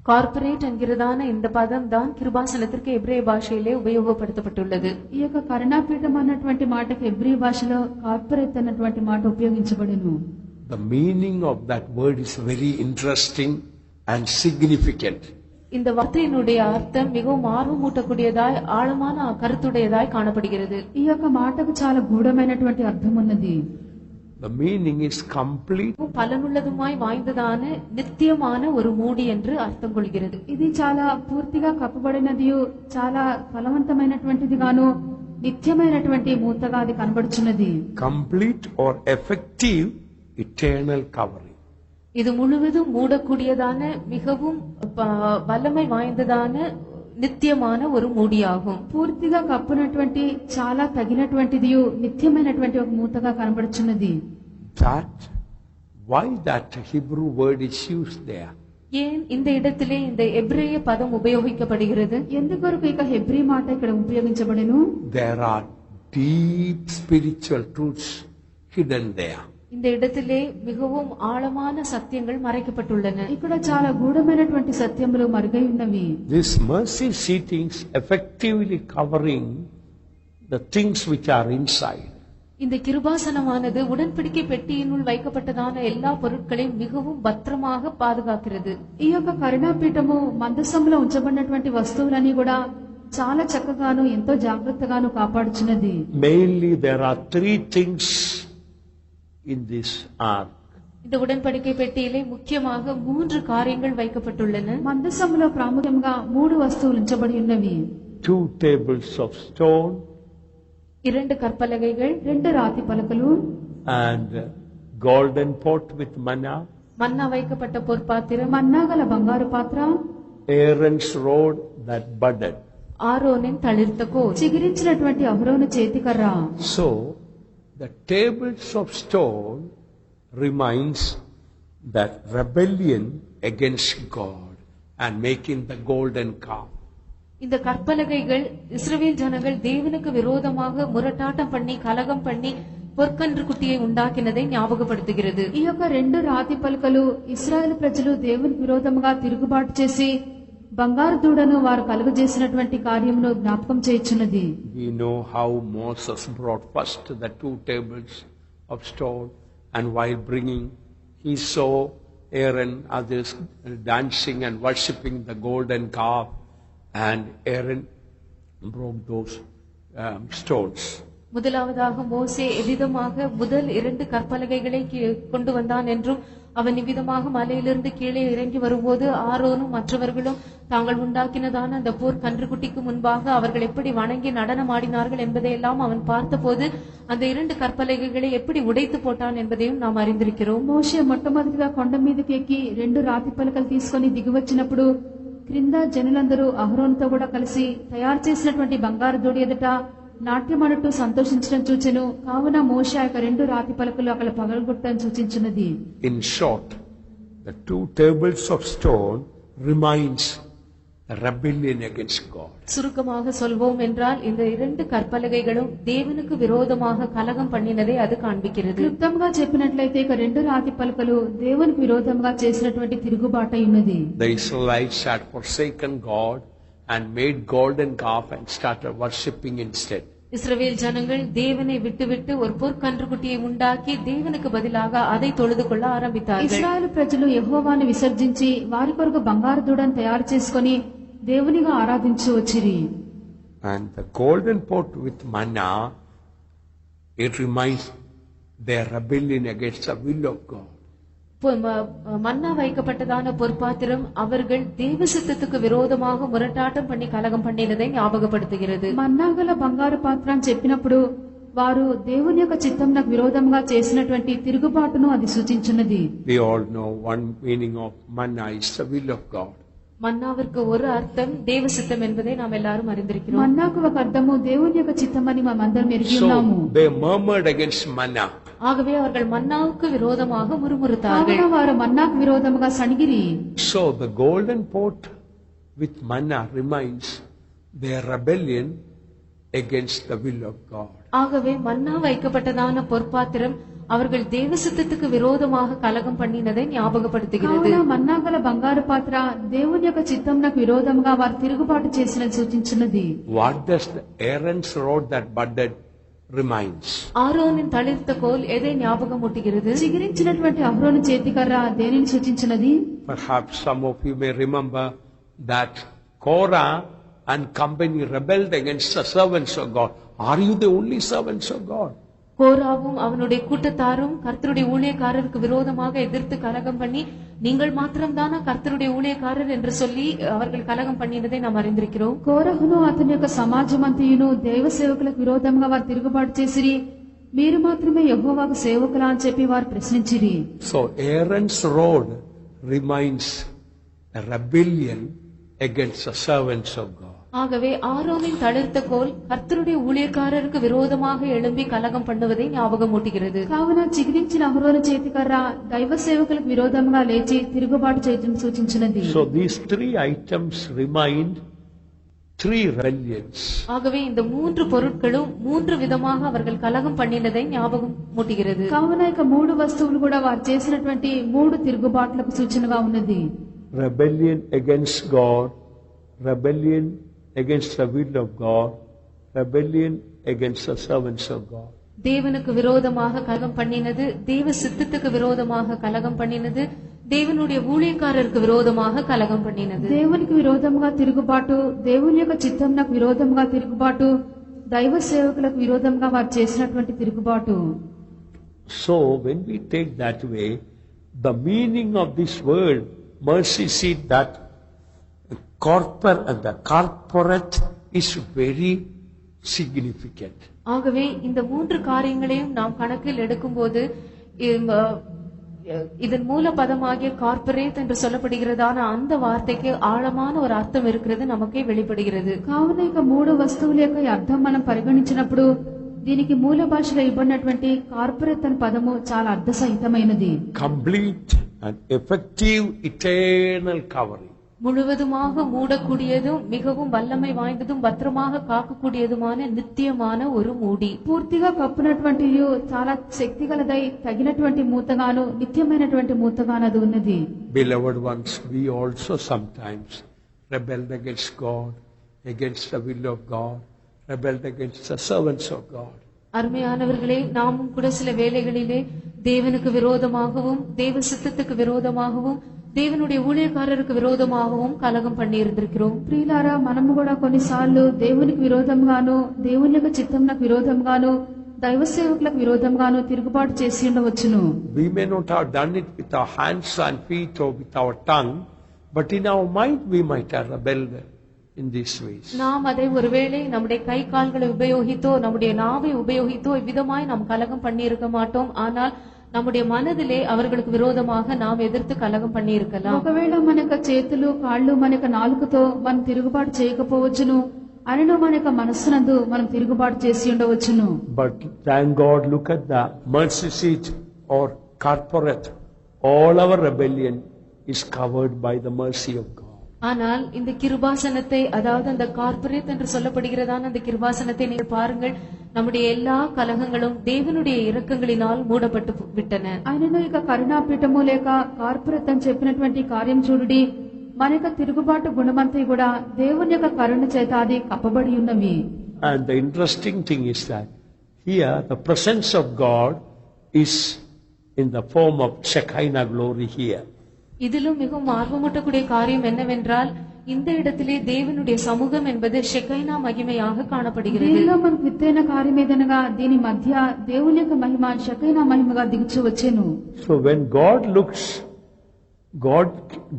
కార్పొరేట్ ఎన్கிறதான இந்த పదం தான் கிருபாசனத்திற்கு எபிரேய భాషயிலே ఉపయోగపడుతపట్టుள்ளது. ఈ యొక్క కరుణాపీఠం అన్నటువంటి మాటకి ఎబ్రీ భాషలో కార్పొరేట్ అన్నటువంటి మాట ఉపయోగించబడును. The meaning of that word is very interesting and significant. இந்த வார்த்தையினுடைய அர்த்தம் மிகவும் ஆர்வமூட்டக்கூடியதாய் ஆழமான கருத்துடையதாய் காணப்படுகிறது. ఈ యొక్క మాటకు చాలా గూఢమైనటువంటి అర్థం ఉన్నది. The meaning is complete. பலனுள்ளதுமாய் வாய்ந்ததான நித்தியமான ஒரு மூடி என்று அர்த்தம் கொள்கிறது. ఇది చాలా పూర్తిగా కప్పబడినది, చాలా ఫలవంతమైనటువంటిది గాను నిత్యమైనటువంటి మూతగా అది కనబడుచున్నది. Complete or effective eternal covering. இது முழுவதும் மூடக்கூடியதான மிகவும் வல்லமை வாய்ந்ததான నిత్యமான ஒரு మూడియాகும். పూర్తిగా కప్పునటువంటి చాలా తగినటువంటిది నిత్యమైనటువంటి ఒక మూతగా కనబడుచున్నది. That why that Hebrew word is used there? ஏன் இந்த இடத்திலே இந்த எபிரேய பதம் உபயோகிக்கப்படுகிறது? ఎందుకొరకు ఇక హెబ్రీ మాట ఇక్కడ ఉపయోగించబడెను? There are deep spiritual truths hidden there. இந்த இடத்திலே மிகவும் ஆழமான சத்தியங்கள் மறைக்கப்பட்டுள்ளன. ఇక్కడ చాలా గూఢమైనటువంటి సత్యములు మరుగై ఉన్నవి. This mercy seatings effectively covering the things which are inside. இந்த கிருபாசனமானது உடன்படிக்கை பெட்டியினுள் வைக்கப்பட்டதான எல்லா பொருட்களையும் மிகவும் பத்திரமாக பாதுகாக்கிறது. ఈ యొక్క కరుణాపీఠము మందసంలో ఉంచబడినటువంటి వస్తువులన్నీ కూడా చాలా చక్కగాను ఎంతో జాగ్రత్తగాను కాపాడుచున్నది. Mainly there are three things in this ark. இந்த உடன்படிக்கை பெட்டியிலே முக்கியமாக 3 காரியங்கள் வைக்கப்பட்டுள்ளன. మందసంలో ప్రాముఖ్యంగా 3 వస్తువులు ఉంచబడి ఉన్నవి. 2 tables of stone, 2 கற்பலகைகள், 2 రాతి పలకలు, and golden pot with manna. மன்னா வைக்கப்பட்ட பொற்பாத்திரம், మన్నాగల బంగారు పాత్ర, Aaron's rod that budded. ஆரோனின் தளிர்த்த கோல், చిగిరించినటువంటి అహరోను చేతికర్ర. So the tables of stone reminds that rebellion against God and making the golden calf. இந்த கற்பலகைகள் இஸ்ரவேல் ஜனங்கள் தேவனுக்கு விரோதமாக முரட்டாட்டம் பண்ணி கலகம் பண்ணி பொற்கன்று குட்டியை உண்டாக்கினதை ஞாபகப்படுத்துகிறது. ఈ యొక్క 2 రాతి పలకలు ఇశ్రాయేలు ప్రజలు దేవునికి విరోధముగా తిరుగుబాటు చేసి బంగారు దూడను వారు కలుగజేసినటువంటి కార్యమును జ్ఞాపకం చేయుచున్నది. We know how Moses brought first the 2 tables of stone, and while bringing he saw Aaron, others dancing and worshipping the golden calf, and Aaron broke those stones. முதலாவதாக மோசே எவ்விதமாக முதல் 2 கற்பலகைகளை கொண்டு வந்தான் என்றும் அவன் இவ்விதமாக மலையிலிருந்து கீழே இறங்கி வரும்போது ஆரோனும் மற்றவர்களும் தாங்கள் உண்டாக்கினதான அந்த போர் கன்றுக்குட்டிக்கு முன்பாக அவர்கள் எப்படி வணங்கி நடனமாடினார்கள் என்பதையெல்லாம் அவன் பார்த்தபோது அந்த 2 கற்பலகைகளை எப்படி உடைத்து போட்டான் என்பதையும் நாம் அறிந்திருக்கிறோம். మోషే మొట్టమొదటిగా కొండ మీదకి ఎక్కి 2 రాతి పలకలు తీసుకొని దిగివచ్చినప్పుడు క్రింద జనులందరూ అహరోనుతో కూడా కలిసి తయారు చేసినటువంటి బంగారు దూడి ఎదుట నాట్యమనుటూ సంతోషించడం చూచెను. కావున మోషే ఆ 2 రాతి పలకలు అక్కడ పగలగొట్టడం సూచించినది. In short, the 2 tables of stone reminds the rebellion against God. சுருக்கமாக சொல்வோம் என்றால் இந்த 2 கற்பலகைகளும் தேவனுக்கு விரோதமாக கலகம் பண்ணினதை அது காண்பிக்கிறது. క్లుప్తంగా చెప్పినట్లయితే ఇక 2 రాతి పలకలు దేవునికి విరోధంగా చేసినటువంటి తిరుగుబాటు ఉన్నది. The Israelites had forsaken God and made golden calf and started worshipping instead. இஸ்ரவேல் ஜனங்கள் தேவனை விட்டுவிட்டு ஒரு பொற்கன்றுக்குட்டியை உண்டாக்கி தேவனுக்கு பதிலாக அதை தொழுது கொள்ள ஆரம்பித்தார்கள். ఇశ్రాయేలు ప్రజలు యెహోవాను విసర్జించి వారి కొరకు బంగారు దూడను తయారు చేసుకొని దేవునిగా ఆరాధించు వచ్చిరి. And the golden pot with manna, it reminds their rebellion against the will of God. மன்னா வைக்கப்பட்டதான பொற்பாத்திரம் அவர்கள் தேவ சித்தத்துக்கு விரோதமாக முரட்டாட்டம் பண்ணி கலகம் பண்ணினதை ஞாபகப்படுத்துகிறது. మన్నాగల బంగారు పాత్ర అని చెప్పినప్పుడు వారు దేవుని యొక్క చిత్తంకు విరోధంగా చేసినటువంటి తిరుగుబాటును అది సూచించున్నది. We all know one meaning of manna is the will of God. மன்னாவிற்கு ஒரு அர்த்தம் தேவ சித்தம் என்பதை நாம் எல்லாரும் அறிந்திருக்கிறோம். మన్నాకు ఒక అర్థము దేవుని యొక్క చిత్తమని మనమందరం ఎరిగి ఉన్నాము. So they murmured against manna. ஆகவே அவர்கள் மன்னாவுக்கு விரோதமாக முறுமுறுத்தார்கள். వారు మన్నాకు విరోధముగా సణిగిరి. So the golden pot with manna reminds their rebellion against the will of God. ஆகவே மன்னா வைக்கப்பட்டதான பொற்பாத்திரம் அவர்கள் தேவ சித்தத்துக்கு விரோதமாக கலகம் பண்ணினதை ஞாபகப்படுத்துகிறது. మన్నాగల బంగారు పాత్ర దేవుని యొక్క చిత్తంకు విరోధంగా వారు తిరుగుబాటు చేసిన సూచించున్నది. What does the Aaron's rod that budded reminds? ஆரோனின் தளிர்த்த கோல் எதை ஞாபகமூட்டுகிறது? చిగిరించినటువంటి అహరోను చేతికర్ర దేనిని సూచించినది? Perhaps some of you may remember that Korah and company rebelled against the servants of God. Are you the only servants of God? கோராவும் அவனுடைய கூட்டத்தாரும் கர்த்தருடைய ஊழியக்காரருக்கு விரோதமாக எதிர்த்து கலகம் பண்ணி நீங்கள் மாத்திரம்தானா கர்த்தருடைய ஊழியக்காரர் என்று சொல்லி அவர்கள் கலகம் பண்ணினதை நாம் அறிந்திருக்கிறோம். కోరహును అతని యొక్క సమాజమంతయును దైవ సేవకులకు విరోధంగా వారు తిరుగుబాటు చేసిరి. మీరు మాత్రమే యెహోవాకు సేవకులా అని చెప్పి వారు ప్రశ్నించిరి. So Aaron's rod reminds a rebellion against the servants of God. ஆகவே ஆரோனின் தளிர்த்த கோல் கர்த்தருடைய ஊழியக்காரருக்கு விரோதமாக எழும்பி கலகம் பண்ணுவதை ஞாபகமூட்டுகிறது. కావున చిగిరించిన అహరోను చేతికర్ర దైవ సేవకులకు విరోధంగా లేచి తిరుగుబాటు చేయడం సూచించినది. So these 3 items remind 3 rebellions. ஆகவே இந்த 3 பொருட்களும் 3 விதமாக அவர்கள் கலகம் பண்ணினதை ஞாபகம் மூட்டுகிறது. కావున ఇక 3 వస్తువులు కూడా వారు చేసినటువంటి 3 తిరుగుబాట్లకు సూచనగా ఉన్నది. Rebellion against God, rebellion against the will of God, rebellion against the servants of God. தேவனுக்கு விரோதமாக கலகம் பண்ணினது, தேவ சித்தத்துக்கு விரோதமாக கலகம் பண்ணினது, దేవునుடைய ஊழியக்காரருக்கு విరోధமாக కలగం பண்ணிనது. దేవునికి విరోధంగా తిరుగుబాటు, దేవుని యొక్క చిత్తంకు విరోధంగా తిరుగుబాటు, దైవ సేవకులకు విరోధంగా వారు చేసినటువంటి తిరుగుబాటు. So when we take that way, the meaning of this word mercy seat, that corporate is very significant. ஆகவே இந்த 3 காரியங்களையும் நாம் கணக்கில் எடுக்கும்போது இதன் மூல பதமாகிய கார்ப்பரேட் என்று சொல்லப்படுகிறதான அந்த வார்த்தைக்கு ஆழமான ஒரு அர்த்தம் இருக்கிறது நமக்கே வெளிப்படுகிறது. కావున ఇక 3 వస్తువుల యొక్క అర్థం మనం పరిగణించినప్పుడు దీనికి మూల భాషలో ఇవ్వబడినటువంటి కార్పొరేట్ అనే పదము చాలా అర్థసహితమైనది. Complete and effective eternal covering. முழுவதுமாக மூடக்கூடியதும் மிகவும் வல்லமை வாய்ந்ததும் பத்திரமாக காக்கக்கூடியதுமான நித்தியமான ஒரு மூடி. పూర్తిగా కప్పునటువంటి చాలా శక్తిగలదై తగినటువంటి మూతగాను నిత్యమైనటువంటి మూతగాను అది ఉన్నది. Beloved ones, we also sometimes rebelled against God, against the will of God, rebelled against the servants of God. அருமையானவர்களே, நாமும் கூட சில வேளைகளிலே தேவனுக்கு விரோதமாகவும் தேவ சித்தத்துக்கு விரோதமாகவும் దేవునుடைய ஊழிయக்காரருக்கு విరోధమాகவும் కలగం பண்ணி இருந்திருக்கிறோம். ప్రియులారా, మనము కూడా కొన్నిసార్లు దేవునికి విరోధంగాను దేవుని యొక్క చిత్తంకు విరోధంగాను దైవ సేవకులకు విరోధంగాను తిరుగుబాటు చేసి ఉండవచ్చును. We may not have done it with our hands and feet or with our tongue, but in our mind we might have rebelled in these ways. நாம் அதை ஒருவேளை நம்முடைய கை கால்களை உபயோகித்தோ நம்முடைய நாவை உபயோகித்தோ இவ்விதமாய் நாம் கலகம் பண்ணி இருக்க மாட்டோம். ஆனால் நம்முடைய మనదిలే அவர்களுக்கு విరోధமாக நாம் ఎదుర్த்து కలగం பண்ணி இருக்கலாம். ఒకవేళ మనక చేతులు కాళ్ళు మనక నాలుకతో మనం తిరుగుబాటు చేయకపోవచ్చును, అయినను మనక మనస్సునందు మనం తిరుగుబాటు చేసి ఉండవచ్చును. But thank God, look at the mercy seat or corporate. All our rebellion is covered by the mercy of God. ஆனால் இந்த கிருபாசனத்தை, அதாவது அந்த கார்ப்பரேட் என்று சொல்லப்படுகிறதான அந்த கிருபாசனத்தை நீங்கள் பாருங்கள், நம்முடைய எல்லா கலகங்களும் தேவனுடைய இரக்கங்களினால் மூடப்பட்டு விட்டன. ఆయనను ఇక కరుణాపీఠము లేక కార్పొరేట్ అని చెప్పినటువంటి కార్యం చూడుడి, మన యొక్క తిరుగుబాటు గుణమంతా కూడా దేవుని యొక్క కరుణ చేత అది కప్పబడి ఉన్నవి. And the interesting thing is that here the presence of God is in the form of Shekinah glory here. இதிலும் மிகவும் ஆர்வமூட்டக்கூடிய காரியம் என்னவென்றால், இந்த இடத்திலே தேவனுடைய சமூகம் என்பது ஷெகைனா மகிமையாக காணப்படுகிறது. దీనిలో మనకు విత్తైన కార్యం ఏదనగా దీని మధ్య దేవుని యొక్క మహిమ షెకైనా మహిమగా దిగుచు వచ్చెను. So when God looks, God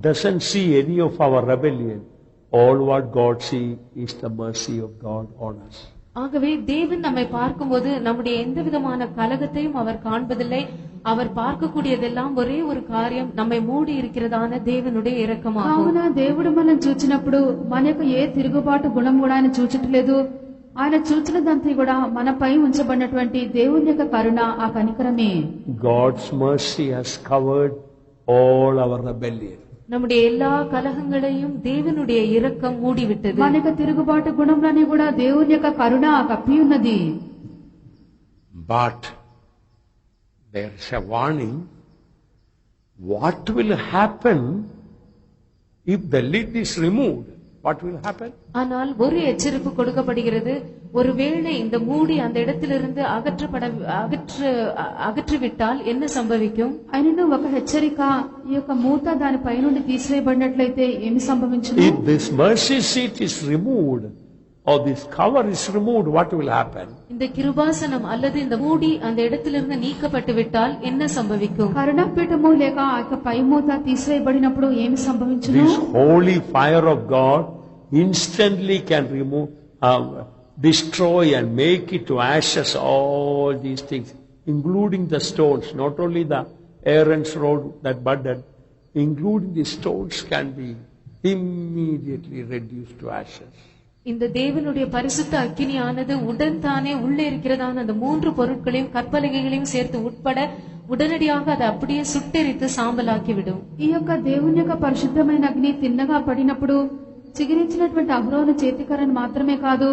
doesn't see any of our rebellion. All what God sees is the mercy of God on us. ஆகவே தேவன் நம்மை பார்க்கும்போது நம்முடைய எந்த விதமான கலகத்தையும் அவர் காண்பதில்லை. அவர் பார்க்கக்கூடியதெல்லாம் ஒரே ஒரு காரியம், நம்மை மூடி இருக்கிறதான தேவனுடைய இரக்கமாகும். కావున దేవుడు మనం చూచినప్పుడు మన యొక్క ఏ తిరుగుబాటు గుణం కూడా ఆయన చూచట్లేదు. ఆయన చూచినదంతా కూడా మనపై ఉంచబడినటువంటి దేవుని యొక్క కరుణ, ఆ కనికరమే. God's mercy has covered all our rebellion. நம்முடைய எல்லா கலகங்களையும் தேவனுடைய இரக்கம் மூடிவிட்டது. మన యొక్క తిరుగుబాటు గుణంలోని కూడా దేవుని యొక్క కరుణ కప్పి ఉన్నది. But there is a warning. What will happen if the lid is removed? What will happen? ஆனால் ஒரு எச்சரிப்பு கொடுக்கப்படுகிறது. ஒருவேளை இந்த மூடி அந்த இடத்திலிருந்து அகற்றிவிட்டால் என்ன சம்பவிக்கும்? అయినను ఒక హెచ్చరిక, ఈ యొక్క మూత దాని పై నుండి తీసివేయబడినట్లయితే ఏమి సంభవించును? If this mercy seat is removed or this cover is removed, what will happen? இந்த கிருபாசனம் அல்லது இந்த மூடி அந்த இடத்திலிருந்து நீக்கப்பட்டு விட்டால் என்ன சம்பவிக்கும்? కరుణాపీఠము లేక ఆ యొక్క పై మూత తీసివేయబడినప్పుడు ఏమి సంభవించును? This holy fire of God instantly can remove, destroy and make it to ashes all these things, including the stones. Not only the Aaron's rod that budded, including the stones can be immediately reduced to ashes. இந்த தேவனுடைய பரிசுத்த அக்கினியானது உடன் தானே உள்ளே இருக்கிறதான அந்த மூன்று பொருட்களையும் கற்பலகைகளையும் சேர்த்து உட்பட உடனடியாக அதை அப்படியே சுட்டெரித்து சாம்பலாக்கிவிடும். ఈ యొక్క దేవుని యొక్క పరిశుద్ధమైన అగ్ని తిన్నగా పడినప్పుడు చిగిరించినటువంటి అహరోను చేతికరను మాత్రమే కాదు,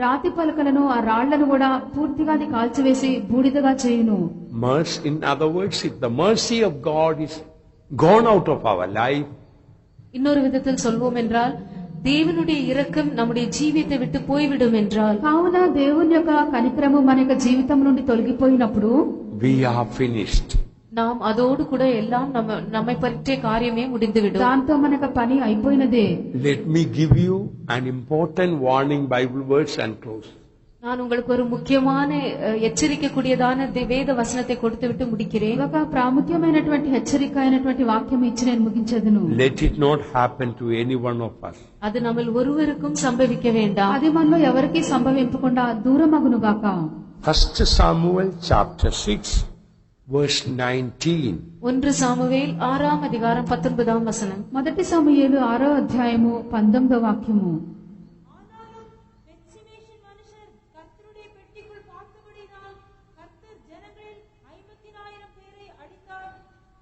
రాతి పలకలను ఆ రాళ్లను కూడా పూర్తిగా అది కాల్చివేసి బూడిదగా చేయును. In other words, if the mercy of God is gone out of our life, இன்னொரு விதத்தில் சொல்வோம் என்றால், தேவனுடைய இரக்கம் நம்முடைய ஜீவியத்தை விட்டு போய்விடும் என்றால், కావున దేవుని యొక్క కనికరము మన యొక్క జీవితం నుండి తొలగిపోయినప్పుడు we are finished. நாம் அதோடு கூட எல்லாம் நம்மை பற்றிய காரியமே முடிந்துவிடும். దాంతో మనకు పని అయిపోయినదే. Let me give you an important warning Bible verse and close. நான் உங்களுக்கு ஒரு முக்கியமான ఎచ్చరికக்கூடியதான వేద వచనத்தை கொடுத்துவிட்டு முடிக்கிறேன். ఒక ప్రాముఖ్యమైనటువంటి హెచ్చరిక అయినటువంటి వాక్యం ఇచ్చి నేను ముగించదును. Let it not happen to any one of us. அது நம்ம ஒருவருக்கும் சம்பவிக்க வேண்டாம். అది మనలో ఎవరికి సంభవింపకుండా దూరమగును గాక. 1 Samuel chapter 6 verse 19. 1 సామువేల్ 6వ అధికారం 19వ వచనం. మొదటి సమూయేలు 6వ అధ్యాయము 19వ వాక్యము. ஆனாலும் பெத்ஷிமேஷின் மனுஷர் கர்த்தருடைய பெட்டிக்குள் பார்த்தபடியினால் கர்த்தர் ஜனங்களில் 50,000 பேரை அடித்தார்,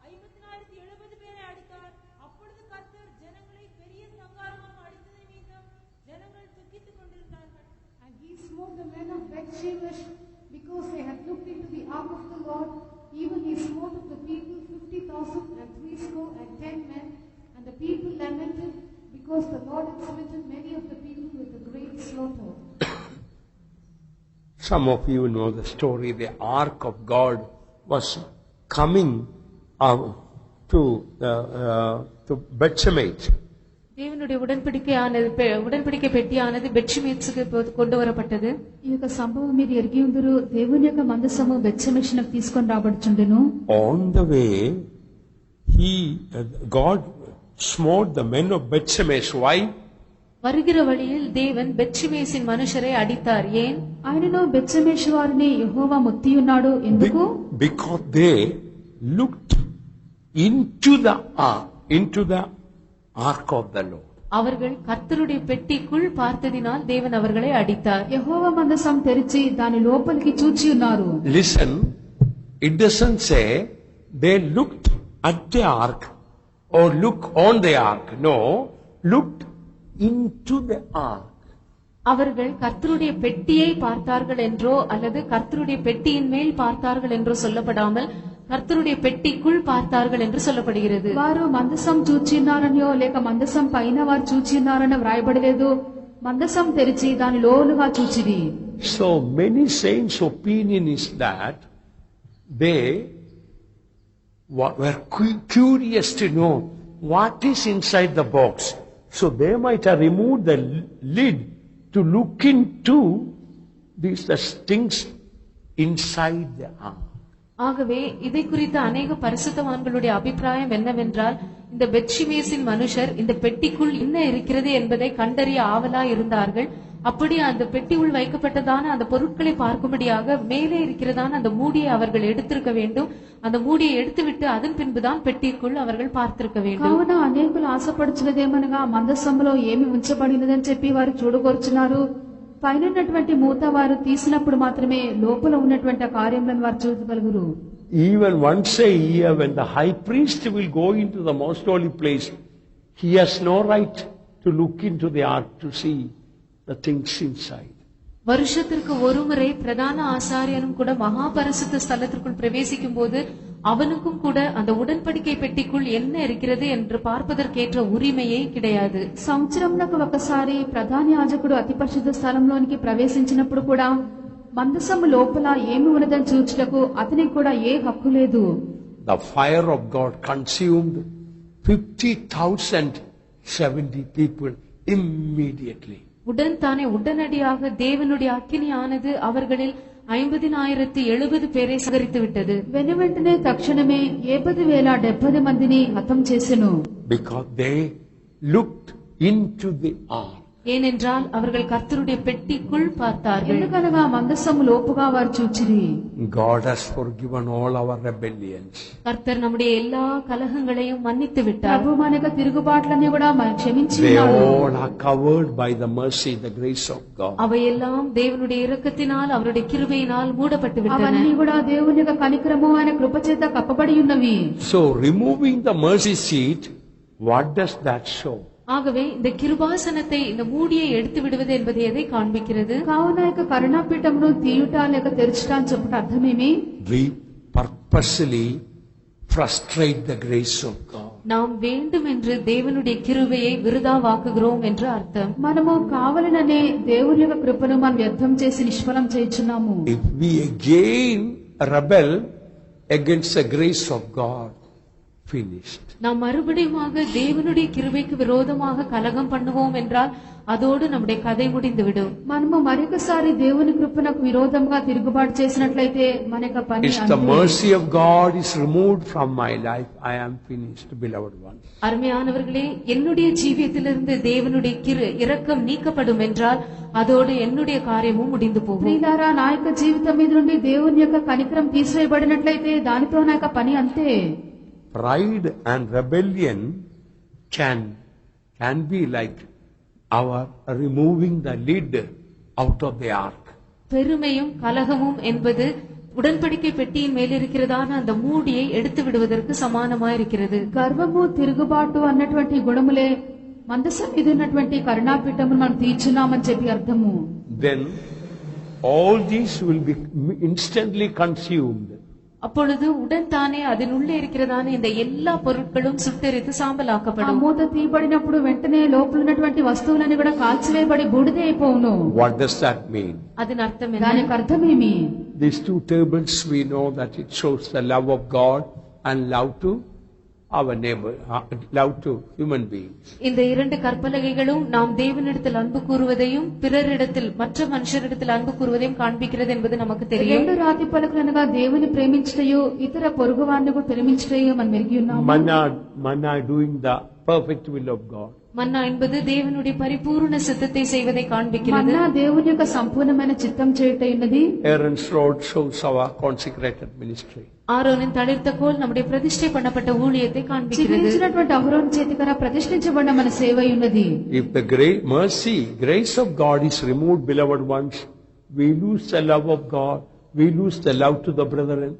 50,070 பேரை அடித்தார். அப்பொழுது கர்த்தர் ஜனங்களை பெரிய சங்காரமாக அடித்ததை நிமித்தம் ஜனங்கள் துக்கித்துக் கொண்டிருந்தார்கள். And he smote the men of Bethshemesh because they had looked into the ark of the Lord. Even he smote of the people 50,010 men, and the people lamented because the Lord had smitten many of the people with a great slaughter. Some of you know the story. The ark of God was coming to Bethshemesh. தேவனுடைய உடன்படிக்கை பெட்டியானது பெத்ஷெமெசுக்கு கொண்டு வரப்பட்டது. ఈ యొక్క సంభవం మీరు ఎరిగి ఉందరు. దేవుని యొక్క మందసము బెత్షెమెషునకు తీసుకొని రాబడుచుండెను. On the way, God smote the men of Bethshemesh. Why? வருகிற வழியில் தேவன் பெத்ஷெமெசின் மனுஷரை அடித்தார். ஏன்? ఆయనను బెత్షెమెషు వారిని యెహోవా ముత్తియున్నాడు. ఎందుకు? Because they looked into the ark of the Lord. அவர்கள் கர்த்தருடைய பெட்டிக்குள் பார்த்ததினால் தேவன் அவர்களை அடித்தார். యెహోవా మందసం తెరిచి దాని లోపలికి చూచి ఉన్నారు. Listen, it doesn't say they looked at the ark or look on the ark. No, looked into the ark. அவர்கள் கர்த்தருடைய பெட்டியை பார்த்தார்கள் என்றோ அல்லது கர்த்தருடைய பெட்டியின் மேல் பார்த்தார்கள் என்றோ சொல்லப்படாமல் கர்த்தருடைய பெட்டிக்குள் பார்த்தார்கள் என்று சொல்லப்படுகிறது. వారు మందసం చూచిన్నారనియో లేక మందసం పైన వారు చూచిన్నారని వ్రాయబడలేదు. మందసం తెరిచి దాని లోనుగా చూచిరి. So many saints' opinion is that they were curious to know what is inside the box. So they might have removed the lid to look into these things inside the ark. ஆகவே இதை குறித்த அநேக பரிசுத்தவான்களுடைய அபிப்பிராயம் என்னவென்றால் இந்த பெத்ஷெமெசின் மனுஷர் இந்த பெட்டிக்குள் என்ன இருக்கிறது என்பதை கண்டறிய ஆவலா இருந்தார்கள். அப்படி அந்த பெட்டி உள் வைக்கப்பட்டதான அந்த பொருட்களை பார்க்கும்படியாக மேலே இருக்கிறதான அந்த மூடியை அவர்கள் எடுத்திருக்க வேண்டும். அந்த மூடியை எடுத்துவிட்டு அதன் பின்புதான் பெட்டிக்குள் அவர்கள் பார்த்திருக்க வேண்டும். కావున అనేకులు ఆశపడుచున్నదేమనగా మందసంలో ఏమి ఉంచబడినదని చెప్పి వారు చూడగోర్చున్నారు. పైన ఉన్నటువంటి మూత వారు తీసినప్పుడు మాత్రమే లోపల ఉన్నటువంటి కార్యములను వారు చూడగలుగురు. Even once a year when the high priest will go into the most holy place, he has no right to look into the ark to see the things inside. வருஷத்திற்கு ஒருமுறை பிரதான ஆசாரியனும் கூட மகா பரிசுத்த ஸ்தலத்திற்குள் பிரவேசிக்கும் போது அவனுக்கும் கூட அந்த உடன்படிக்கை பெட்டிக்குள் என்ன இருக்கிறது என்று பார்ப்பதற்கேற்ற உரிமையே கிடையாது. సంవత్సరంలో ఒకసారి ప్రధాన యాజకుడు అతి పరిశుద్ధ స్థలంలోనికి ప్రవేశించినప్పుడు కూడా మందసము లోపల ఏమి ఉన్నదని చూచుటకు అతనికి కూడా ఏ హక్కు లేదు. The fire of God consumed 50,070 people immediately. உடனடியாக தேவனுடைய அக்கினியானது அவர்களில் 50,070 பேரை சகரித்து விட்டது. వెనువెంటనే తక్షణమే 70,070 మందిని హతం చేసెను. Because they looked into the ark. ஏனென்றால் அவர்கள் கர்த்தருடைய பெட்டிக்குள் பார்த்தார்கள். ఎందుకనగా మందసము లోపుగా వారు చూచిరి. God has forgiven all our rebellions. கர்த்தர் நம்முடைய எல்லா கலகங்களையும் மன்னித்து விட்டார். ప్రభు మన యొక్క తిరుగుబాట్లన్నీ కూడా క్షమించి They ఉన్నాడు. all are covered by the mercy, the grace of God. அவையெல்லாம் தேவனுடைய இரக்கத்தினால் அவருடைய கிருபையினால் மூடப்பட்டு விட்டன. అవన్నీ కూడా దేవుని యొక్క కనికరము ఆయన కృప చేత కప్పబడి ఉన్నవి. So removing the mercy seat, what does that show? ஆகவே இந்த கிருபாசனத்தை இந்த மூடியை எடுத்து விடுவது என்பது எதை காண்பிக்கிறது? కావున యొక్క కరుణాపీఠమును తీయుట లేక తెరచుట అని చెప్పుట అర్థమేమి? We purposely frustrate the grace of God. நாம் வேண்டுமென்று தேவனுடைய கிருபையை விருதாவாக்குகிறோம் என்று அர்த்தம். మనము కావాలననే దేవుని యొక్క కృపను మనం వ్యర్థం చేసి నిష్ఫలం చేయుచున్నాము. If we again rebel against the grace of God, finished. நாம் மறுபடியுமாக தேவனுடைய கிருபைக்கு விரோதமாக கலகம் பண்ணுவோம் என்றால் அதோடு நம்முடைய கதை முடிந்துவிடும். మనము మరొకసారి దేవుని కృపనకు విరోధంగా తిరుగుబాటు చేసినట్లయితే మన యొక్క పని If the mercy of God is removed from my life, I am finished, beloved ones. அருமையானவர்களே, என்னுடைய ஜீவியத்திலிருந்து தேவனுடைய இரக்கம் நீக்கப்படும் என்றால் அதோடு என்னுடைய காரியமும் முடிந்து போகும். ప్రియులారా, నా యొక్క జీవితం మీద నుండి దేవుని యొక్క కనికరం తీసివేయబడినట్లయితే దానితో నా యొక్క పని అంతే. Pride and rebellion can be like our removing the lid out of the ark. பெருமையும் கலகமும் என்பது உடன்படிக்கை பெட்டியின் மேல் இருக்கிறதான அந்த மூடியை எடுத்து விடுவதற்கு சமானமாயிருக்கிறது. గర్వము తిరుగుబాటు అన్నటువంటి గుణములే మందసం మీద ఉన్నటువంటి కరుణాపీఠమును మనం తీర్చున్నామని చెప్పి అర్థము. Then all these will be instantly consumed அப்பொழுது உடன் தானே அதன் உள்ளே இருக்கிறதான இந்த எல்லா பொருட்களும் సుట్టెరిத்து ఆ సాంబలాకపடும். మూత తీయబడినప్పుడు వెంటనే లోపల ఉన్నటువంటి వస్తువులన్నీ కూడా కాల్చివేయబడి బూడిద అయిపోవును. What does that mean? அதன் அர்த்தம் என்ன? దానికి అర్థమేమి? These two tables, we know that it shows the love of God and love to our neighbor, love to human beings. இந்த இரண்டு கற்பலகைகளும் நாம் தேவனிடத்தில் அன்பு கூறுவதையும் பிறரிடத்தில் மற்ற மனுஷரிடத்தில் அன்பு கூறுவதையும் காண்பிக்கிறது என்பது நமக்கு தெரியும். రెండు రాతి పలకలు అనగా దేవుని ప్రేమించుటయు ఇతర పొరుగువారిని కూడా ప్రేమించుటయు మనం ఎరిగి ఉన్నాము. Manna doing the perfect will of God. மன்னா என்பது தேவனுடைய பரிபூர்ண சித்தத்தை செய்வதை காண்பிக்கிறது. మన్నా దేవుని యొక్క సంపూర్ణమైన చిత్తం చేయుటయున్నది. Aaron's rod shows our consecrated ministry. ஆரோனின் தளிர்த்த கோல் நம்முடைய பிரதிஷ்டை பண்ணப்பட்ட ஊழியத்தை காண்பிக்கிறது. చిగురించినటువంటి అహరోను చేతికర ప్రతిష్ఠించబడిన మన సేవ ఉన్నది. If the grace of God is removed, beloved ones, we lose the love of God, we lose the love to the brethren,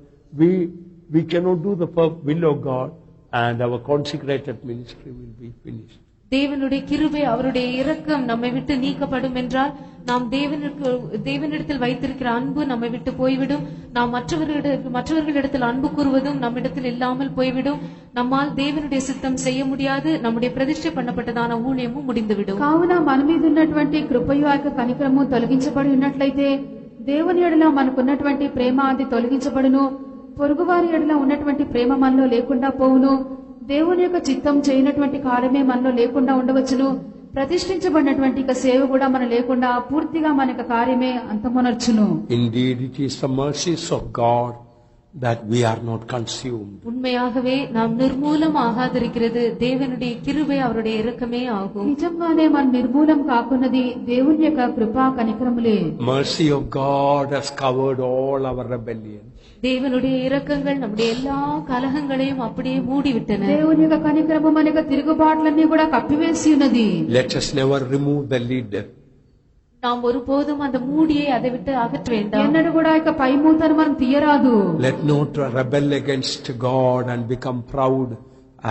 we cannot do the will of God, and our consecrated ministry will be finished. தேவனுடைய கிருபை அவருடைய இரக்கம் நம்மை விட்டு நீக்கப்படும் என்றால் நாம் தேவனிடத்தில் வைத்திருக்கிற அன்பு நம்மை விட்டு போய்விடும். நாம் மற்றவர்களிடத்தில் அன்பு கூறுவதும் நம்மிடத்தில் இல்லாமல் போய்விடும். நம்மால் தேவனுடைய சித்தம் செய்ய முடியாது. நம்முடைய பிரதிஷ்டை பண்ணப்பட்டதான ஊழியமும் முடிந்துவிடும். కావున మన మీద ఉన్నటువంటి కృపయు ఆ యొక్క కనికరము తొలగించబడి ఉన్నట్లయితే దేవుని ఎడల మనకున్నటువంటి ప్రేమ అది తొలగించబడును. పొరుగువారి ఎడల ఉన్నటువంటి ప్రేమ మనలో లేకుండా పోవును. దేవుని యొక్క చిత్తం చేయనటువంటి కార్యమే మనలో లేకుండా ఉండవచ్చును. ప్రతిష్ఠించబడినటువంటి సేవ కూడా మన లేకుండా పూర్తిగా మన యొక్క కార్యమే అంతమొనర్చును. Indeed, it is the mercies of God that we are not consumed. உண்மையாகவே நாம் நிர்மூலம் ஆகாதிருக்கிறது தேவனுடைய கிருபை அவருடைய இரக்கமே ஆகும். నిజంగానే మన నిర్మూలం కాకున్నది దేవుని యొక్క కృపా కనికరములే. Mercy of God has covered all our rebellion. தேவனுடைய இரக்கங்கள் நம்முடைய எல்லா கலகங்களையும் அப்படியே மூடிவிட்டன. దేవుని యొక్క కనికరము మన యొక్క తిరుగుబాట్లన్నీ కూడా కప్పివేసి ఉన్నది. Let us never remove the lid. நாம் ஒருபோதும் அந்த மூடியை அதை விட்டு அகற்ற வேண்டாம். ఎన్నడూ కూడా ఇక పై మూతను మనం తీయరాదు. Let not rebel against God and become proud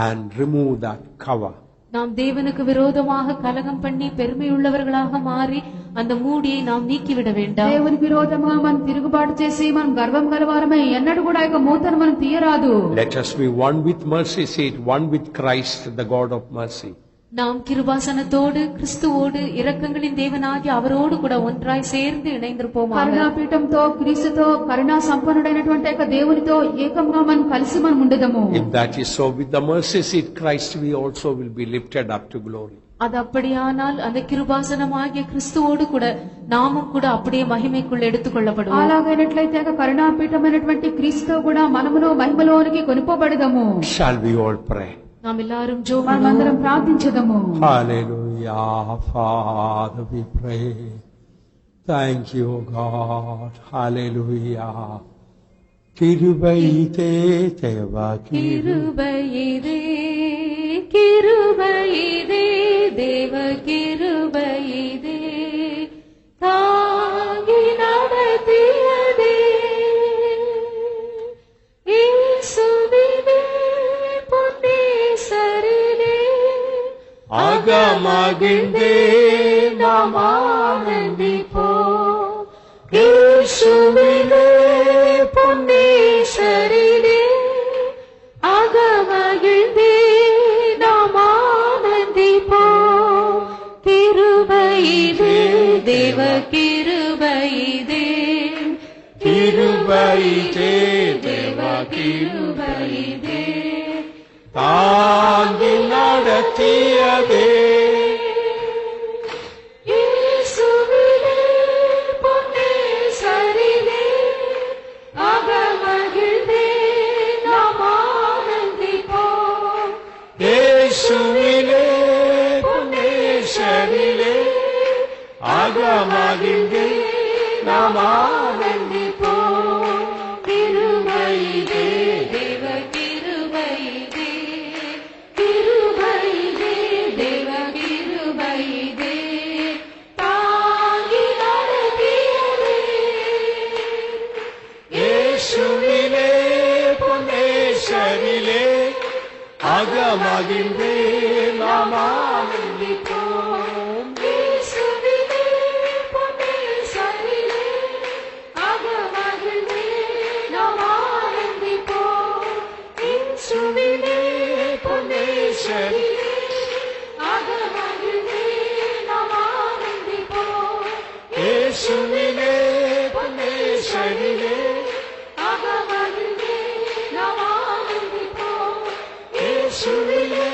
and remove that cover. நாம் தேவனுக்கு விரோதமாக கலகம் பண்ணி பெருமை உள்ளவர்களாக மாறி அந்த மூடியை நாம் நீக்கிவிட வேண்டாம். దేవుని విరోధంగా మనం తిరుగుబాటు చేసి మనం గర్వం గలవారమై ఎన్నడూ కూడా ఇక మూతను మనం తీయరాదు. Let us be one with mercy seat, one with Christ, the God of mercy. நாம் கிருபாசனத்தோடு கிறிஸ்துவோடு இரக்கங்களின் தேவனாகிய அவரோடு கூட ஒன்றாய் சேர்ந்து இணைந்திருப்போமாக. కరుణాపీఠంతో క్రీస్తుతో కరుణా సంపన్నుడైనటువంటి యొక్క దేవునితో ఏకంగా మనం కలిసి మనం ఉండదము. If that is so, with the mercy seat Christ we also will be lifted up to glory. அது அப்படியானால் அந்த கிருபாசனமாகிய கிறிஸ்துவோடு கூட நாமும் கூட அப்படியே மகிமைக்குள் எடுத்துக்கொள்ளப்படுவோம். అలాగైనట్లయితే కరుణాపీఠమైనటువంటి క్రీస్తుతో కూడా మనమును మహిమలోనికి కొనిపోబడదము. Shall we all pray? நாம் எல்லாரும் మనమందరం ప్రార్థించదము. Hallelujah. Father, we pray. Thank you, God. Hallelujah. கிருபையிதே தேவா கிருபையிதே கிருபையிதே தேவ கிருபையிதே தாங்கி நடத்தியதே இயேசுவிலே பொன்னேசரிலே அகமகிழ்ந்தே நாம் ஆனந்திப்போம். இயேசுவிலே பொன்னேசரிலே அகமகிழ்ந்தே நாம் ஆனந்திப்போம். கிருபையிதே தேவ கிருபையிதே கிருபையிதே தேவ கிருபையிதே தாங்கி நடத்தியதே இயேசுவிலே பொன்னேசரிலே அகமகிழ்ந்தே நாம் ஆனந்திப்போம். இயேசுவிலே பொன்னேசரிலே அகமகிழ்ந்தே நாம் ஆனந்திப்போம். கிருபையிதே தேவ கிருபையிதே கிருபையிதே தேவ கிருபையிதே தாங்கி நடத்தியதே இயேசுவிலே பொன்னேசரிலே அகமகிழ்ந்தே நாம் ஆனந்திப்போம். இயேசுவிலே பொன்னேசரிலே அகமகிழ்ந்தே நாம் ஆனந்திப்போம். பொன்னேஸ்வரிலே அகமகிழ்ந்தே நாம் ஆனந்திப்போம். இயேசுவிலே பொன்னேஸ்வரிலே அகமகிழ்ந்தே நாம் ஆனந்திப்போம். இயேசுவிலே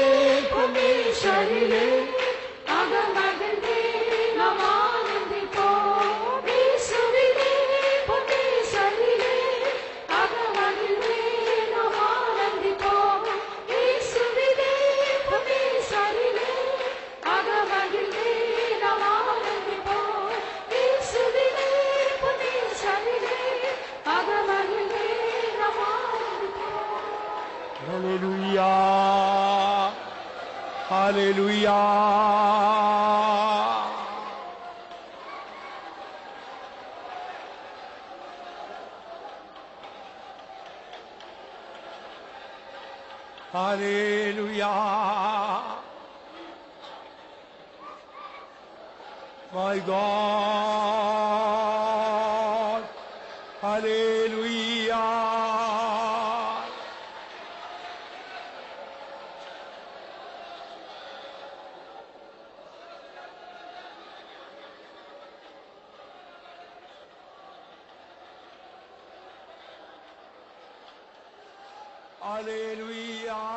பொன்னேஸ்வரிலே அகமகிழ்ந்தே நாம் ஆனந்திப்போம். இயேசுவிலே பொன்னேஸ்வரிலே அகமகிழ்ந்தே நாம் ஆனந்திப்போம். இயேசுவிலே பொன்னேஸ்வரிலே அகமகிழ்ந்தே நாம் ஆனந்திப்போம். இயேசுவிலே பொன்னேஸ்வரிலே அகமகிழ்ந்தே நாம் ஆனந்திப்போம். ஹalleluya ஹalleluya ஹalleluya my God hallelujah Hallelujah.